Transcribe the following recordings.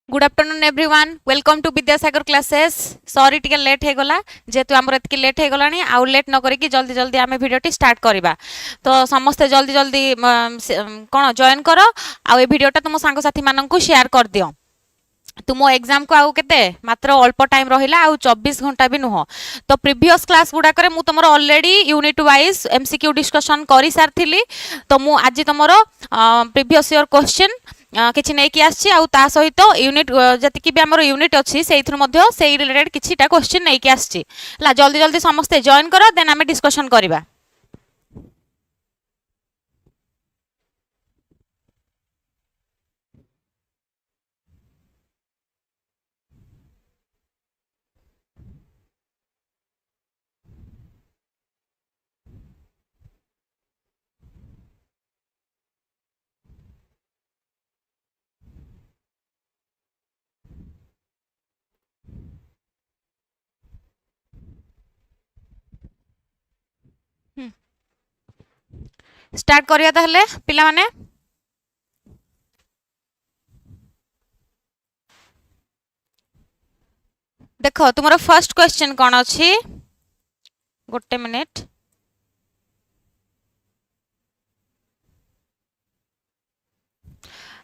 Good afternoon everyone welcome to Vidyasagar classes sorry टिके late हो गला जेतु हमर एतकी लेट हो गलानी आउ लेट न करी जल्दी जल्दी आमे वीडियोटी स्टार्ट करबा तो समस्ते जल्दी जल्दी कोन जॉइन करो आ ए वीडियोटा तुम संग साथी मानन को शेयर कर दियो तुम एग्जाम को आउ केते मात्र अल्प टाइम रहिला आउ 24 घंटा भी नुह तो प्रीवियस क्लास गुडा करे मु तमरो already unit wise MCQ discussion करि सारथिली तो मु आज तमरो प्रीवियस ईयर क्वेश्चन किछि नै कि आछि आउ ता सहित यूनिट जति भी हमर यूनिट अछि सेइथुर मध्ये सेइ रिलेटेड किछिटा क्वेश्चन नै कि आछि ला जल्दी जल्दी समस्त जॉइन करो देन हमें डिस्कशन करिबा। स्टार्ट करिया ताहले पिला माने देखो तुमरो फर्स्ट क्वेश्चन कोन अछि गोटे मिनिट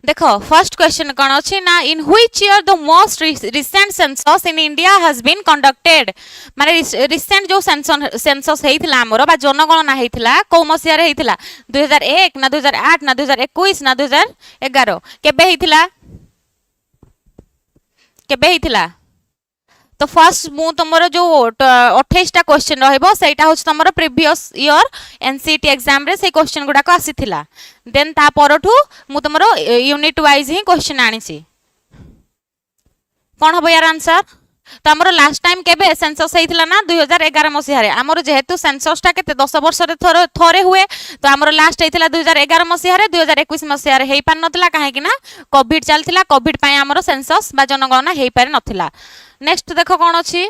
देखो फर्स्ट क्वेश्चन कौन अच्छी ना in which year the most recent census in India has been conducted माने रिसेंट जो सेंसस हेइथिला हमरो बा जनगणना हेइथिला को मसिया रे हेइथिला 2001 ना 2008 ना 2021 ना 2011 केबे हेइथिला तो फर्स्ट मु तुमरो जो 28टा क्वेश्चन रहइबो सेटा होछ तुमरो प्रीवियस ईयर एनसीईटी एग्जाम रे से क्वेश्चन गुडा को आसीथिला देन ता परठू मु तुमरो यूनिट वाइज ही क्वेश्चन आनीछि कोन होबो यार आंसर तो हमरो लास्ट टाइम केबे सेंसस हेइथिला ना 2011 मसिया रे हमरो जेहेतु सेंसस टा केते 10 वर्ष रे थरे हुए तो हमरो लास्ट हेइथिला 2011 मसिया रे 2021 मसिया रे हेइ पान नथिला काहे कि ना कोविड चलथिला कोविड पय हमरो सेंसस बा जनगणना हेइ पारे नथिला। नेक्स्ट देखो कौन अच्छी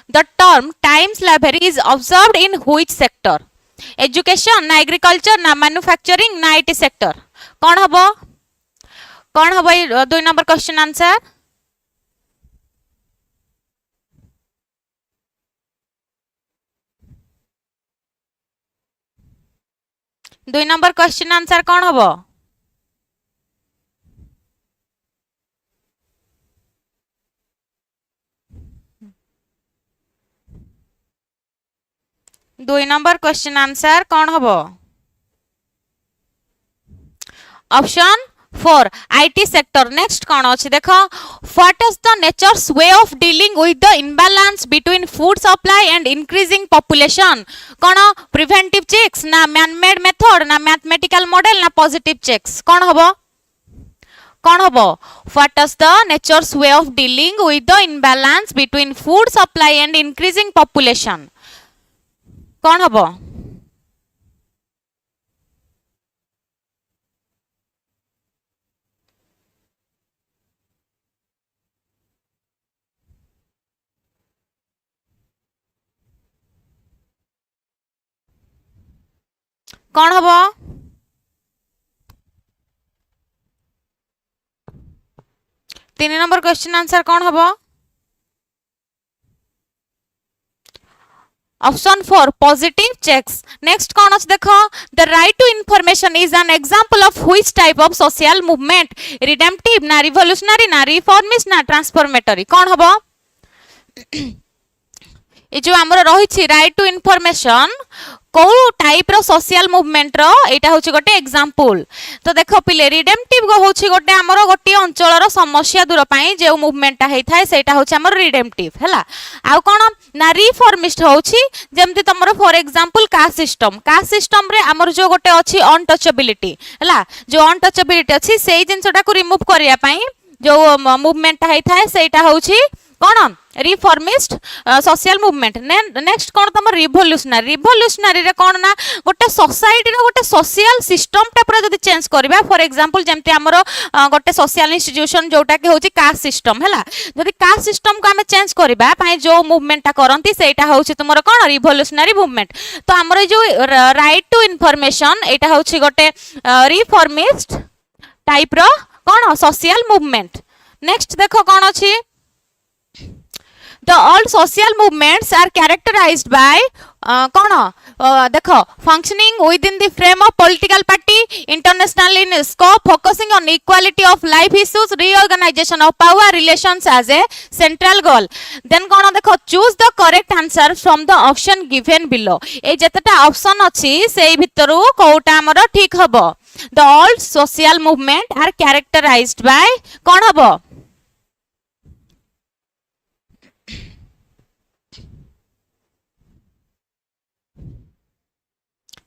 the term time slavery is observed in which sector education ना एग्रीकल्चर ना मैन्युफैक्चरिंग ना आईटी सेक्टर कौन हबो 2 नंबर क्वेश्चन आंसर दुई नंबर क्वेश्चन आंसर कौन हबो दुई नंबर क्वेश्चन आंसर कौन हबो ऑप्शन 4 आईटी सेक्टर। नेक्स्ट कौन अच्छी देखो what is the natures way of dealing with the imbalance between food supply and increasing population कौन प्रिवेंटिव चेक्स ना मैन मेड मेथड ना मैथमेटिकल मॉडल ना पॉजिटिव चेक्स कौन हबो what is the natures way of dealing with the imbalance between food supply and increasing population कौन हबो कौन हबो 3 नंबर क्वेश्चन आंसर कौन हबो ऑप्शन 4 पॉजिटिव चेक्स। नेक्स्ट कौन अछि देखो the right to information is an example of which type of social movement redemptive ना रिवोल्यूशनरी ना रिफॉर्मिस्ट ना ट्रांसफॉर्मेटरी कौन हबो ए जो हमर रहिछि राइट टू इन्फॉर्मेशन को टाइप रो सोशल मूवमेंट रो एटा होछि गोटे एग्जांपल तो देखो पिले रिडेम्पटिव गो होछि गोटे हमर गोटे अंचल रो समस्या दूर पई जे मूवमेंट हेइ थाए सेटा होछि हमर रिडेम्पटिव हैला आ कोन ना रिफॉर्मिस्ट होछि जेमति तमरो फॉर एग्जांपल कास्ट सिस्टम रे हमर जो गोटे अछि अनटचेबिलिटी हैला जो अनटचेबिलिटी अछि सेही जिंसटा को रिमूव करिया पई जो मूवमेंट हेइ थाए सेटा होछि कोन रिफॉर्मिस्ट सोशल मूवमेंट। नेक्स्ट कोन तम रिवोल्यूशनरी रे कोन ना गोटे सोसाइटी रो गोटे सोशल सिस्टम टा पूरा जदी चेंज करबा फॉर एग्जांपल जेमते हमरो गोटे सोशल इंस्टीट्यूशन जोटा के होची कास्ट सिस्टम हैला जदी कास्ट सिस्टम को हमें चेंज करबा पई जो मूवमेंट टा करंती सेटा होची तुमरो कोन रिवोल्यूशनरी मूवमेंट तो हमरो जो राइट टू इन्फॉर्मेशन एटा होची गोटे रिफॉर्मिस्ट टाइप रो कोन सोशल मूवमेंट नेक्स्ट देखो कौन अच्छी The all social movements are characterized by कौन देखो functioning within the frame of political party, international in scope, focusing on equality of life issues, reorganization of power relations as a central goal. Then कौन देखो choose the correct answer from the option given below. ए जेतेटा option अछि सेई भितरु कोउटा हमर ठीक हबो. The all social movement are characterized by कौन हबो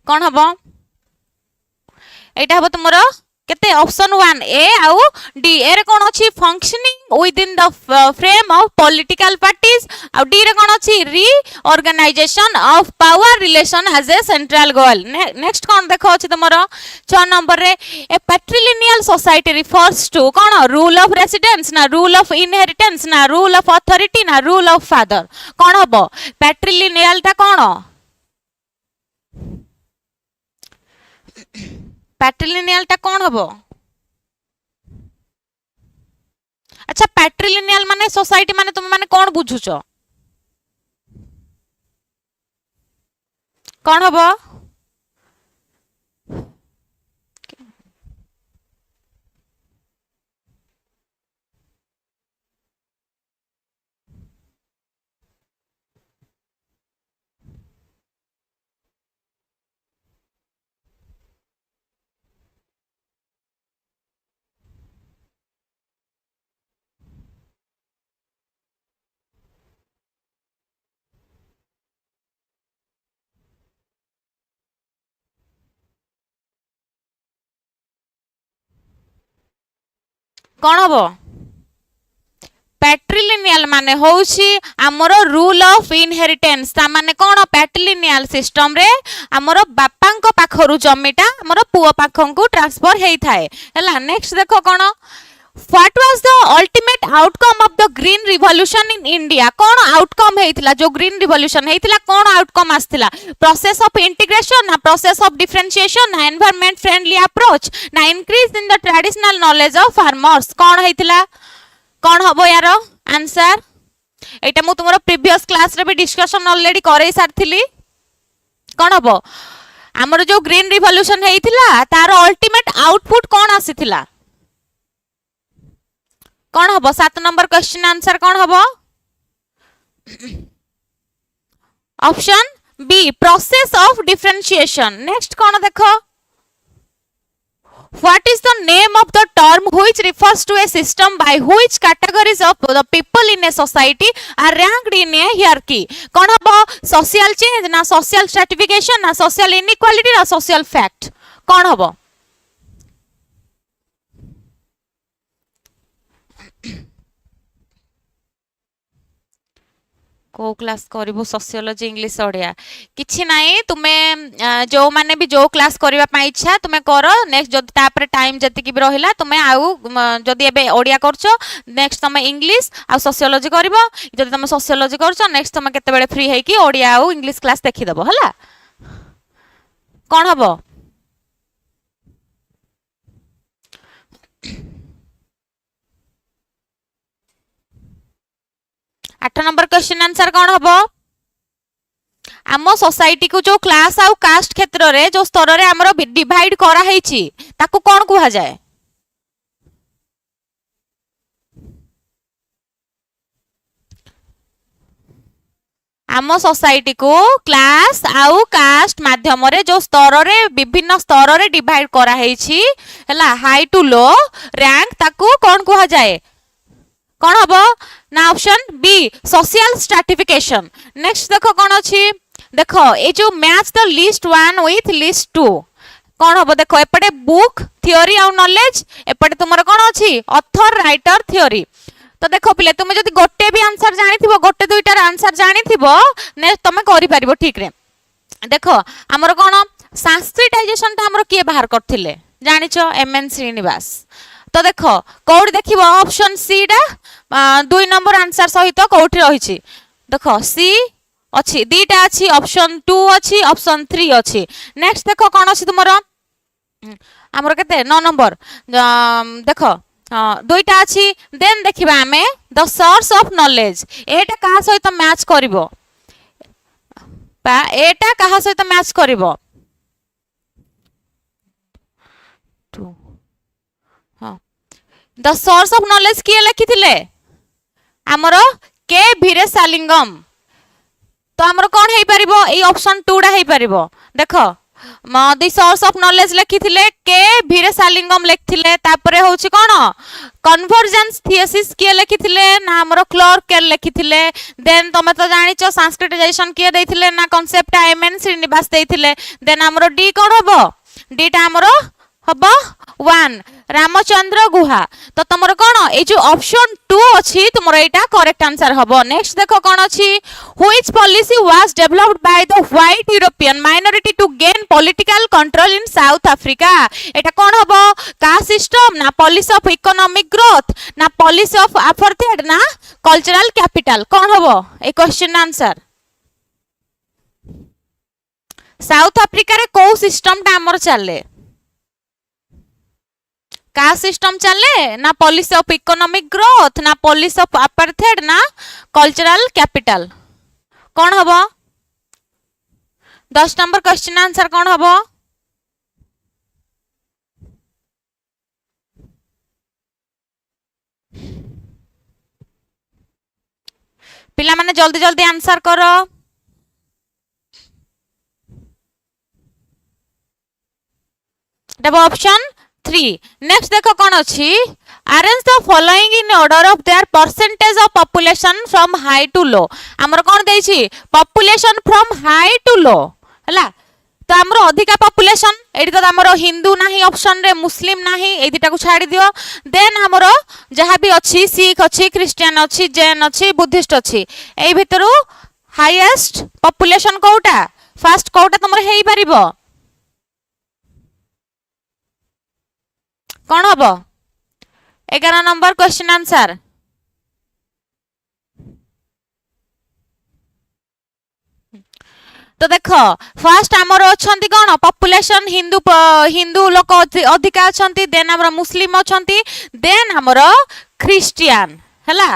कौन हम एटा हम तुम केते ऑप्शन 1 ए आउ डी ए रे कोन अछि functioning within the frame of political parties आउ डी रे कोन अछि reorganization of power relation as a central goal. Next कोन देखो अछि तुमरो 6 नंबर रे a patrilineal society refers to कोन रूल ऑफ रेसिडेंस ना रूल ऑफ इनहेरिटेंस ना रूल ऑफ अथॉरिटी ना रूल ऑफ फादर कोन हबो पैट्रिलिनियल ता कोन पैट्रिलिनियल टा कौन हबो अच्छा पैट्रिलिनियल माने सोसाइटी माने तुम माने कौन बुझुछ कौन हबो कौन हबो पैट्रिलिनियल माने होउछि हमर रूल ऑफ इनहेरिटेंस ता माने कोन पैट्रिलिनियल सिस्टम रे हमर बापांको पाखरु जमीटा हमर पुओ पाखंकु ट्रांसफर हेई थाए हला. नेक्स्ट देखो कोन What was the ultimate outcome of the green revolution in India? कौन आउटकम हेइथिला जो ग्रीन रिवॉल्यूशन हेइथिला कौन आउटकम आस्थिला प्रोसेस ऑफ इंटीग्रेशन ना प्रोसेस ऑफ डिफरेंशिएशन ना एनवायरनमेंट फ्रेंडली अप्रोच ना increase in the traditional knowledge of farmers कौन हेइथिला कौन हबो यार आंसर एटा मु तुमरो प्रीवियस क्लास रे भी डिस्कशन ऑलरेडी करे सारथिली कौन हबो हमर जो ग्रीन रिवॉल्यूशन हेइथिला तार अल्टीमेट आउटपुट कौन आसीथिला कौन हबो 7 नंबर क्वेश्चन आंसर कौन हबो option B process of differentiation. Next कौन देखो What is the name of the term which refers to a system by which categories of the people in a society are ranked in a hierarchy? कौन हबो social change ना social stratification ना social inequality ना social fact कौन हबो को class करिवो sociology English Odia किछि नाही तुमे जो माने भी जो क्लास करिवा पई इच्छा तुमे करो नेक्स्ट जदी तापर टाइम जति कि भी रहिला तुमे आउ जदी एबे ओडिया करछो नेक्स्ट तुमे इंग्लिश आ सोशियोलॉजी करिवो जदी तुमे सोशियोलॉजी करछो नेक्स्ट तुमे केते बेले फ्री है कि ओडिया आउ इंग्लिश क्लास देखि दबो हला कोन हबो 8 नंबर क्वेश्चन आंसर कौन हबो आम सोसाइटी को जो क्लास आउ कास्ट क्षेत्र रे जो स्तर रे हमरो डिवाइड करा हेछि ताकू कोन कुहा जाय आम सोसाइटी को क्लास आउ कास्ट माध्यम रे जो स्तर रे विभिन्न स्तर रे डिवाइड करा हेछि हला हाई टू लो रैंक ताकू कोन कुहा जाय कौन हबो ना option B social stratification. Next देखो कौन अछि देखो ए जो match the list 1 with list 2 कौन हबो देखो एपटे बुक थ्योरी और नॉलेज एपटे तुमर कौन अछि ऑथर राइटर थ्योरी. तो देखो पिले तुम जदि गोटे भी आंसर जानि थिबो गोटे दुईटार आंसर जानि थिबो ने तुम करि परिबो ठीक रे. देखो हमर कौन संस्कृताइजेशन ता हमर के बाहर करथिले जानिचो एमएन श्रीनिवास. तो देखो कोड देखिबो ऑप्शन सी डा 2 नंबर आंसर सहित कोठी रहिछि देखो सी अछि दीटा अछि ऑप्शन 2 अछि ऑप्शन 3 अछि. नेक्स्ट देखो कोन अछि तुमरो हमर केते 9 नंबर देखो हाँ दुईटा अच्छी देन देखिबा आमे द सोर्स ऑफ नॉलेज एटा कहा सहित मैच करिवो बा एटा कहा सहित मैच करिवो हाँ द सोर्स ऑफ नॉलेज किए लिखिथिले हमरो के भीरे सालिंगम तो हमरो कोन हेई परिबो ए ऑप्शन 2 डा हेई परिबो देखो द सोर्स ऑफ नॉलेज लिखिथिले के भीरे सालिंगम लिखथिले तापरे होची कोन कन्वर्जेंस थीसिस किए लिखिथिले ना हमरो क्लर्क के लिखिथिले देन तमे तो जानिचो संस्कृतिजाइजेशन किए देथिले ना कांसेप्ट एमएन श्रीनिवास देथिले देन हमरो डी कोन होबो डी टा हमरो हबो 1 रामचंद्र गुहा तो तुमर कोन ए जो ऑप्शन 2 अछि तुमर एटा करेक्ट आंसर हबो नेक्स्ट देखो कोन अछि which policy was developed by the white European minority to gain political control in South Africa एटा कोन हबो कास्ट सिस्टम ना पॉलिसी ऑफ इकोनॉमिक ग्रोथ ना पॉलिसी ऑफ अपार्थाइड ना कल्चरल कैपिटल कोन हबो ए क्वेश्चन आंसर साउथ अफ्रीका रे को सिस्टम ता हमर चले कास्ट सिस्टम चले ना पॉलिसी ऑफ इकोनॉमिक ग्रोथ ना पॉलिसी ऑफ अपार्थाइड ना कल्चरल कैपिटल कौन हबो 10 नंबर क्वेश्चन आंसर कौन हबो पिला माने जल्दी जल्दी आंसर करो डेबो ऑप्शन 3 नेक्स्ट देखो कौन अछि arrange the following in order of their percentage of population from high to low हमर कोन देइ छी population from high to low हला तो हमर अधिका पॉपुलेशन एडी तो हमर हिंदू नाही ऑप्शन रे मुस्लिम नाही ए दिटा को छाडी दियो देन हमर जहा भी अछि सिख अछि क्रिश्चियन अछि जैन अछि बुद्धिस्ट अछि एई भितरु हाईएस्ट पॉपुलेशन कोटा फर्स्ट कोटा तुमर हेई परिबो कौन हबो 11 नंबर क्वेश्चन आंसर तो देखो फर्स्ट आमर अछंती कोन पॉपुलेशन हिंदू हिंदू लोक अधिका अछंती देन हमर मुस्लिम अछंती देन हमर क्रिश्चियन हला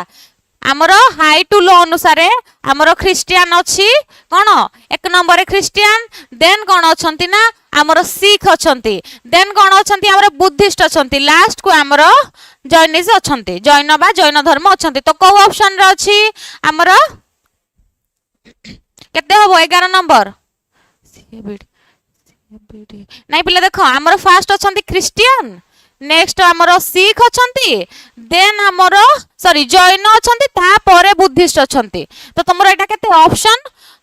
हमर हाई टू लो अनुसार हमर क्रिश्चियन अछि कोन एक नंबर क्रिश्चियन देन कोन अछंती ना हमर सिख अछंती देन कोन अछंती हमर बुद्धिस्ट अछंती लास्ट को हमर जैनिस अछंती जैन बा जैन धर्म अछंती तो को ऑप्शन रे अछि हमर केते होबो 11 नंबर नाही पिले देखो हमर फर्स्ट अछंती क्रिश्चियन नेक्स्ट हमर सिख अछंती देन हमर सॉरी जैन अछंती ता परे बुद्धिस्ट अछंती तो तुमर एटा केते ऑप्शन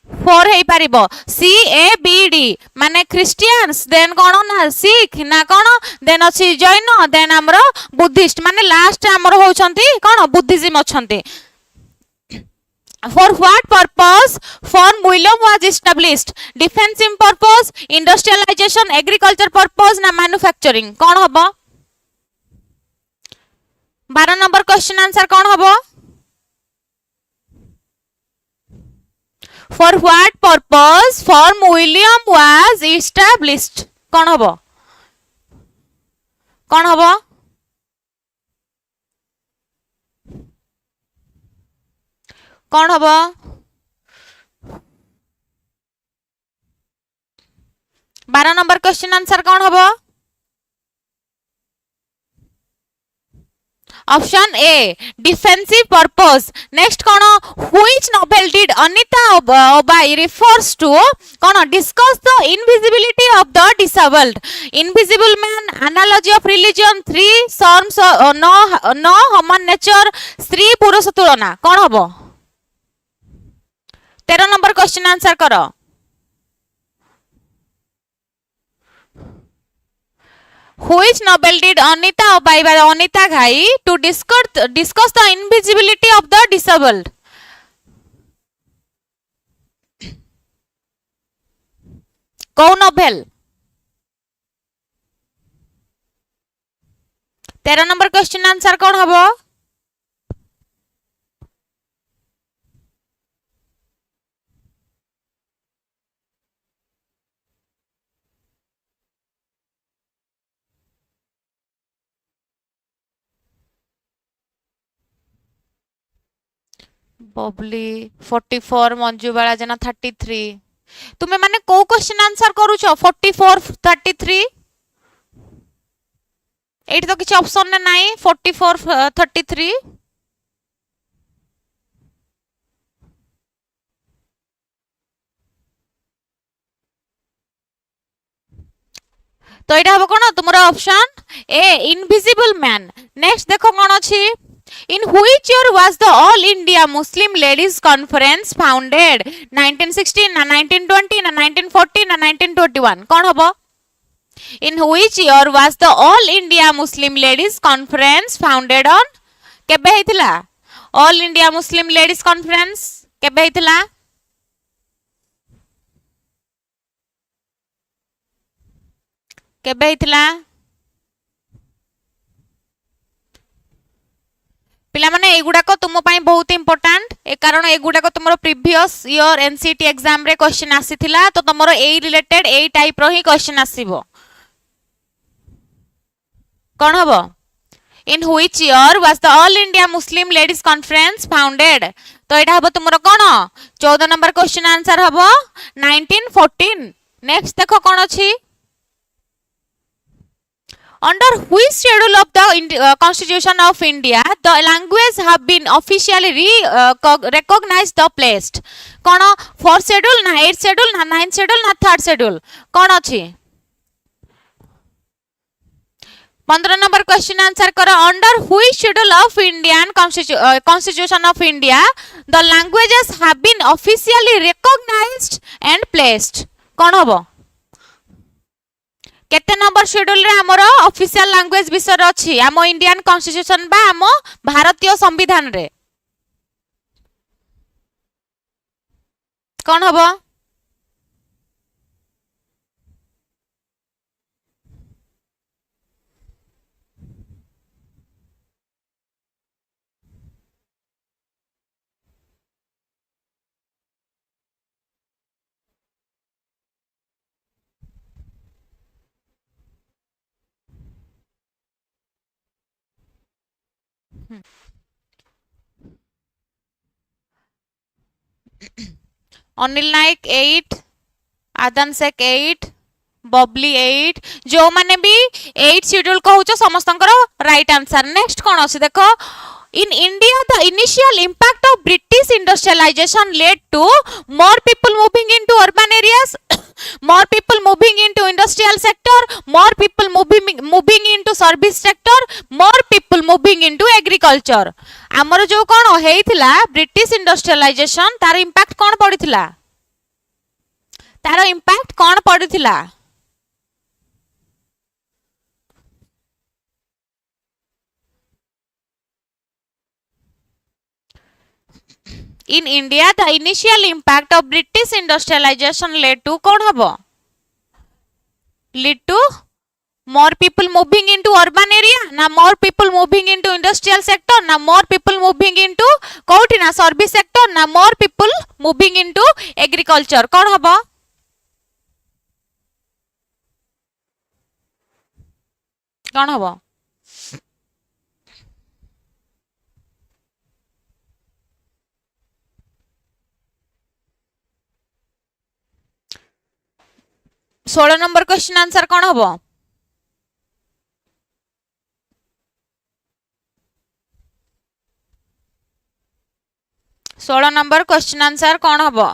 4 हेई परिबो सी ए बी डी माने क्रिश्चियंस देन कोन ना सिख ना कोन देन अछि जैन देन हमर बुद्धिस्ट माने लास्ट हमर होचंती कोन बुद्धिज्म अछंती For what purpose firm William was established? Defensive purpose, industrialization, agriculture purpose ना manufacturing कौन हबो 12 नंबर क्वेश्चन आंसर कौन हबो For what purpose firm William was established कौन हबो कौन हबो कौन हबो 12 नंबर क्वेश्चन आंसर कौन हबो option A defensive purpose next कौन व्हिच नोवेल डिड अनिता ओबाई रिफर्स टू कौन discuss the invisibility of the disabled invisible man analogy of religion 3 sermons no human nature स्त्री पुरुष तुलना कौन हबो 13 नंबर क्वेश्चन आंसर करो Which novel did Anita Obai by Anita Ghai to discuss the invisibility of the disabled? कौ novel 13 number question answer कौन हबो बबली 44, मंजुबाला जेना 33। तुम्हें माने को क्वेश्चन आंसर करूछ 44 33? एठी तो किसी ऑप्शन ने नाही 44 33। तो এটা হবে কোন তোমার option A invisible man. Next দেখো কোন আছে, in which year was the all india muslim ladies conference founded? 1916 না 1920 না 1940 না 1921? কোন হবে? in which year was the all india muslim ladies conference founded on? কেবে হইতিলা all india muslim ladies conference? কেবে হইতিলা? केबे हितला पिला माने एगुडाको तुम पई बहुत इंपोर्टेंट ए कारण एगुडाको तुमरो प्रीवियस ईयर एनसीईटी एग्जाम रे क्वेश्चन आसीथिला तो तुमरो एई रिलेटेड एई टाइप रो ही क्वेश्चन आसीबो। कोन हबो? इन which year was the all India Muslim ladies conference founded? तो एटा हबो तुमरो कोन 14 नंबर क्वेश्चन आंसर हबो 1914। नेक्स्ट देखो कोन अछि, under which schedule of the constitution of india the language have been officially recognized the placed? Cone 4th schedule ना 8th schedule ना 9th schedule ना 3rd schedule? कोन अछि? 15 नंबर क्वेश्चन आंसर करो, under which schedule of indian constitution of india the languages have been officially recognized and placed? कोन हबो? केते number schedule रे हमरो official language विषय अछि आम इंडियन कॉन्स्टिट्यूशन बा आम भारतीय संविधान रे? कोन हबो? अनिल नायक 8, आदम शेख 8, बबली 8, जो माने भी 8 शेड्यूल कहउछ समस्तंकर राइट आंसर। नेक्स्ट कोन अछि देखो, in india the initial impact of british industrialization led to more people moving into urban areas, more people moving into industrial sector, more people moving into service sector, more people moving into agriculture। हमर जो कोन हेइथिला British industrialization तार impact कोन पडिथिला? तार impact कोन पडिथिला? in india the initial impact of british industrialization led to कोन हबो? lead to more people moving into urban area ना more people moving into industrial sector ना more people moving into कोठी ना service sector ना more people moving into agriculture? कोन हबो? कोन हबो? 16 number question answer कोन हबो? सोलह नंबर क्वेश्चन आंसर कोन हबो?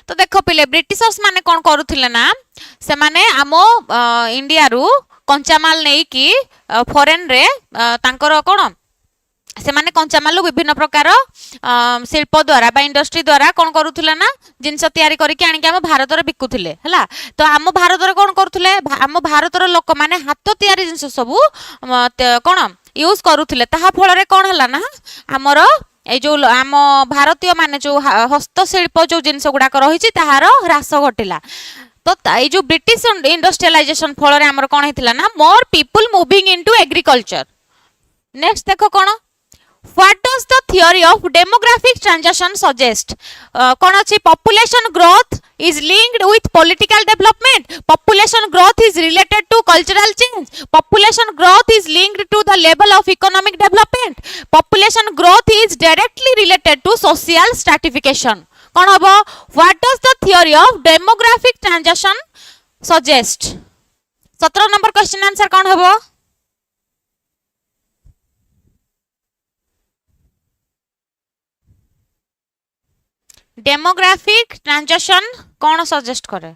तो देखो पिले ब्रिटिशर्स माने कोन करूथिले ना, से माने आमो इंडिया रु कंचामाल नै कि फॉरेन रे तांकर कोन से माने कंचामाल विभिन्न प्रकार शिल्प द्वारा बा इंडस्ट्री द्वारा कोन करूथिले ना जिंस तयारी करिके आनि के हम भारत रे बिकुथिले हला। तो आम भारत रे कोन करूथिले, आम भारत रो लोक माने हाथ तयारी जिंस सब कोन यूज करूथिले, ताहा फल रे कोन हला ना हमर ए जो आम भारतीय माने जो हस्तशिल्प जो जिनस गुड़ाक रही ताहार ह्रास घटिला। तो ये जो ब्रिटिश इंडस्ट्रियलाइजेशन फल रे हमर कोन हेतिला ना more people moving into agriculture. Next देखो कोन What does the theory of demographic transition suggest? कौन अच्छी population growth is linked with political development. Population growth is related to cultural change. Population growth is linked to the level of economic development. Population growth is directly related to social stratification. कौन हबो? What does the theory of demographic transition suggest? 17 number question answer कौन हबो? Demographic transition कौन suggest करे?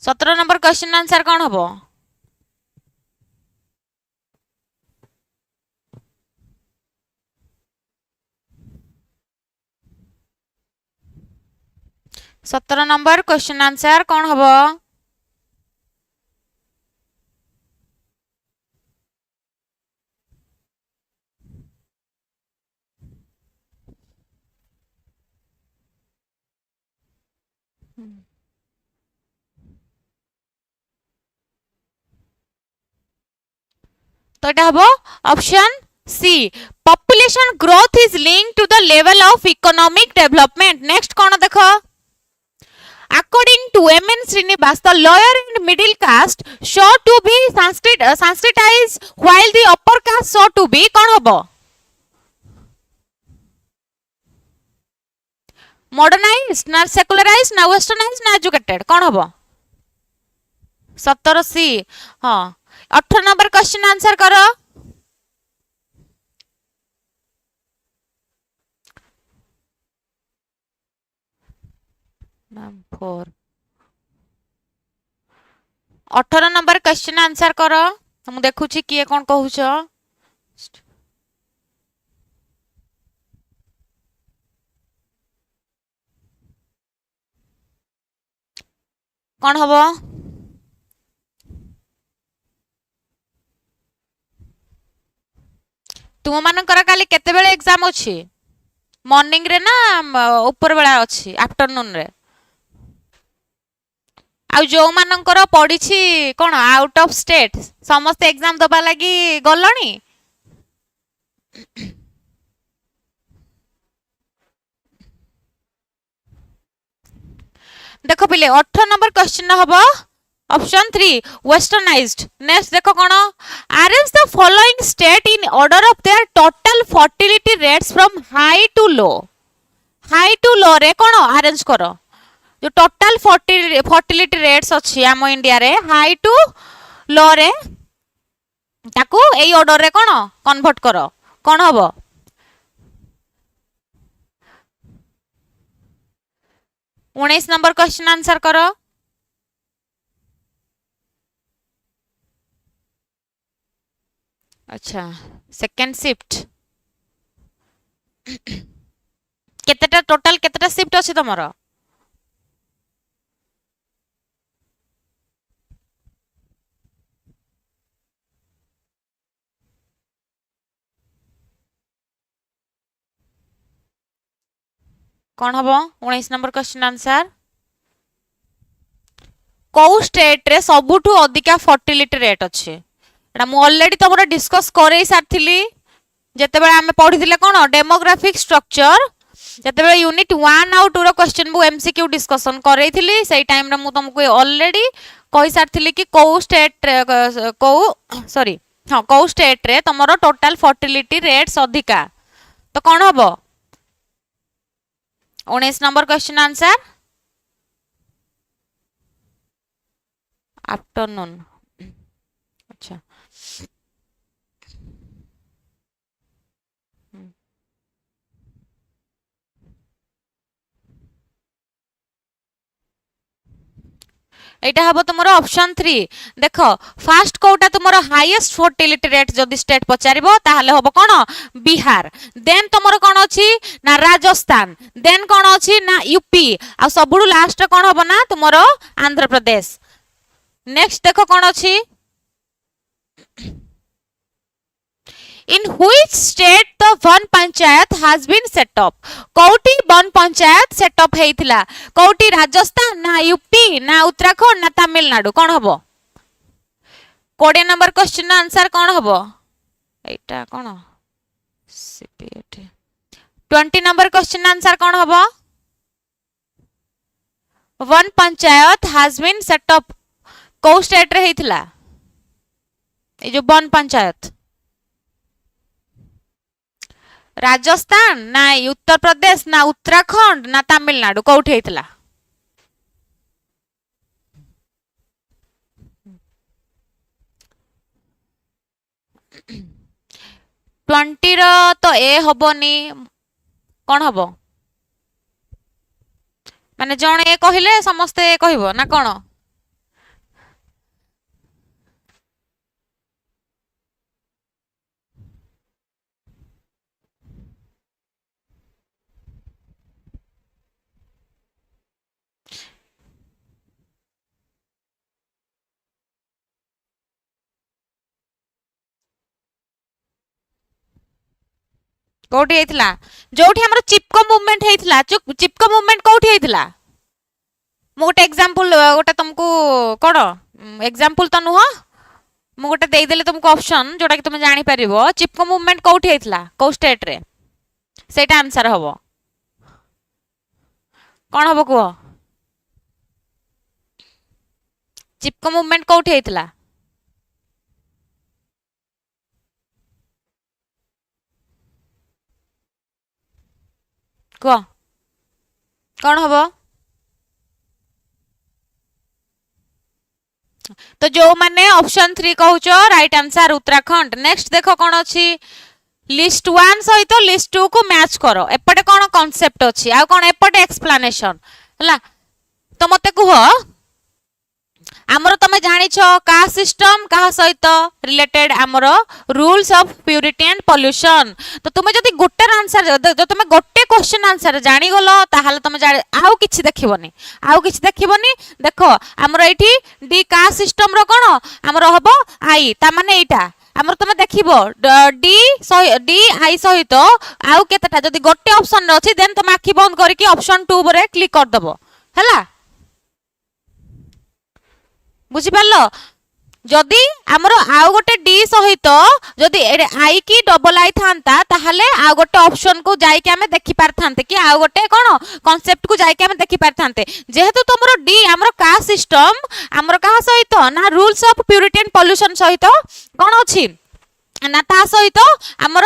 17 number question answer कौन हबो? सत्रह number question answer कौन हबो? तो এটা হবো option C population growth is linked to the level of economic development next কোন দেখো according to MN Srinivas the lower and middle caste show to be Sanskritized while the upper caste show to be কোন হবো modernized ना secularized ना westernized ना educated कौन हबो 17 सी हाँ 18 नंबर क्वेश्चन आंसर करो 4 18 नंबर क्वेश्चन आंसर करो हम देखु छी किए कोन कहूछ कोन हबो तुम मानकर काली केते बेले एग्जाम अछि मॉर्निंग रे ना ऊपर बेला अछि आफ्टरनून रे आ जो मानकर पढ़ी कौन आउट ऑफ स्टेट समस्त एग्जाम दबा लगी गलणी देखो पिले 18 नंबर क्वेश्चन हबो ऑप्शन 3 वेस्टर्नाइज्ड नेक्स्ट देखो कौन arrange the following state in order of their total fertility rates from high to low रे कौन अरेंज करो जो टोटल फर्टिलिटी रेट्स अच्छी आम इंडिया रे हाई टू लो रे ताकू एई ऑर्डर रे कोन कन्वर्ट करो कोन हबो 19 नंबर क्वेश्चन आंसर करो अच्छा सेकंड शिफ्ट केतेटा टोटल केतेटा शिफ्ट अछि तमरो कौन हबो 19 नंबर क्वेश्चन आंसर कौ स्टेट रे सबुठु अधिका फर्टिलिटी रेट अछि एटा मु ऑलरेडी तमरा डिस्कस करै सारथिली जेतेबेले आमे पढिथिले कोन डेमोग्राफिक स्ट्रक्चर जेतेबेले यूनिट 1 आउ 2 रो क्वेश्चन बु एमसीक्यू डिस्कशन करैथिली सेई टाइम रे मु तुमको ऑलरेडी कहि सारथिली कि कौ स्टेट सॉरी हां कौ स्टेट रे तमरो टोटल फर्टिलिटी रेट्स अधिका तो कोन हबो 19 नंबर क्वेश्चन आंसर आफ्टरनून अच्छा एटा हबो तुमरो ऑप्शन 3 देखो फास्ट कोटा तुमरो हाईएस्ट फर्टिलिटी रेट जदि स्टेट पचारिबो ताहले हबो कोन बिहार देन तुमरो कोन अछि ना राजस्थान देन कोन अछि ना यूपी आ सबुडु लास्ट कोन हबो ना तुमरो आंध्र प्रदेश नेक्स्ट देखो कोन अछि in which state the one panchayat has been set up कौटी वन पंचायत सेटअप हेइथिला कौटी राजस्थान ना यूपी ना उत्तराखंड ना तमिलनाडु कोन हबो 20 नंबर क्वेश्चन आंसर कोन हबो एटा कौन सीपीएटी 20 नंबर क्वेश्चन आंसर कौन हम one panchayat has been set up को स्टेट रे हेतिला ए जो वन पंचायत राजस्थान ना उत्तर प्रदेश ना उत्तराखंड ना तमिलनाडु कोठी हेतिला 20 रो तो ए हबनी कौन हम माने जण ए कहिले समस्ते कहबो ना कौन कोठी हेतिला जोठी हमर चिपको मूवमेंट हेतिला चिपको मूवमेंट कोठी हेतिला मु गोटे एग्जांपल गोटे तुमको कोन एग्जांपल तो नुह मु गोटे देई देले तुमको ऑप्शन जोटा कि तुम जानि परिबो चिपको मूवमेंट कोठी हेतिला को स्टेट रे सेटा आंसर हबो कोन हबो को चिपको मूवमेंट कोठी हेतिला को कौन हम तो जो माने ऑप्शन 3 कहूच राइट आंसर उत्तराखंड नेक्स्ट देखो कौन अच्छी लिस्ट 1 सहित लिस्ट 2 को मैच करो एपटे कौन कांसेप्ट अच्छी आ कौन एपटे एक्सप्लेनेशन हला तो मते कह आमर तुम जानिछ का सिस्टम का सहित रिलेटेड आमर rules of purity and pollution तो तुम जदि गोटे आंसर जो तुम गोटे क्वेश्चन आंसर जानी गलो ताहाले तुम आउ किछि देखिबोनी देखो आमर एठी डी का सिस्टम रो कोन आमर हबो आई ता माने एटा आमर तुम देखिबो डी आई सहित आउ केतेटा जदि गोटे ऑप्शन रे अछि देन तुम आखि बंद करके ऑप्शन 2 रे क्लिक कर दबो हला बुझी पारलो जदि आमर आउ गोटे डी सहित जदि आई की डबल आई थांता ताहले आउ गोटे ऑप्शन को जाई के हमें देखि पारथांते कि आउ गोटे कोन कांसेप्ट को जाई के हमें देखि पारथांते जेहेतु तुमरो डी आमर का सिस्टम आमर का सहित ना rules of purity and pollution सहित कोन अछि ना ता सहित आमर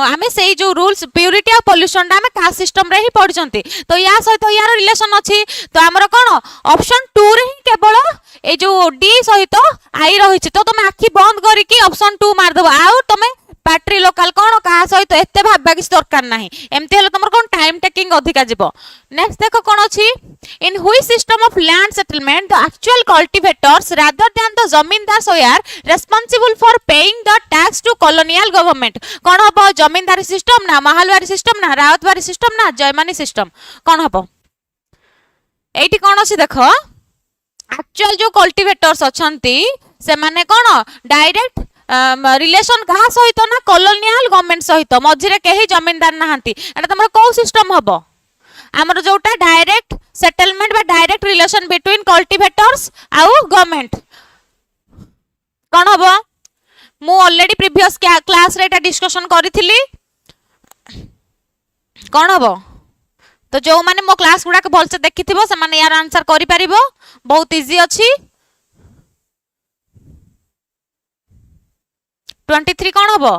आमे सेई जो रूल्स प्यूरिटी और पॉल्यूशन आमे का सिस्टम रे ही पढचंती तो या सहित यार रिलेशन अछि तो आमर कोन ऑप्शन 2 रे ही केवल ए जो डी सहित आई रही तो तुम आखि बंद करके ऑप्शन 2 मार दबो आउ तुम बैटरी लोकल कोन का सहित एते भाबा किछ दरकार नाही एमते हले तुमर कोन टाइम टेकिंग अधिका जिवो नेक्स्ट देखो कोन अछि in which system of land settlement the actual cultivators rather than the zamindar are responsible for paying the tax to colonial government कोन हबो जमींदारी सिस्टम ना महलवारी सिस्टम ना रावतवारी सिस्टम ना जयमानी सिस्टम कोन हबो एठी कोन अछि देखो एक्चुअल जो कल्टीवेटर्स अछंती से माने कोन डायरेक्ट रिलेशन कहा सहित ना कॉलोनियल गवर्नमेंट सहित मझिरे केही जमींदार नाहंती एटा तमरो को सिस्टम हबो हमर जोटा डायरेक्ट सेटलमेंट बा डायरेक्ट रिलेशन बिटवीन कल्टीवेटर्स आउ गवर्नमेंट कोन हबो मु ऑलरेडी प्रीवियस क्लास रे एटा डिस्कशन करिथिली कोन हबो तो जो माने मो क्लास गुडा के भलसे देखिथिबो से माने यार आंसर करि परिबो बहुत इजी अछि 23 कोन हबो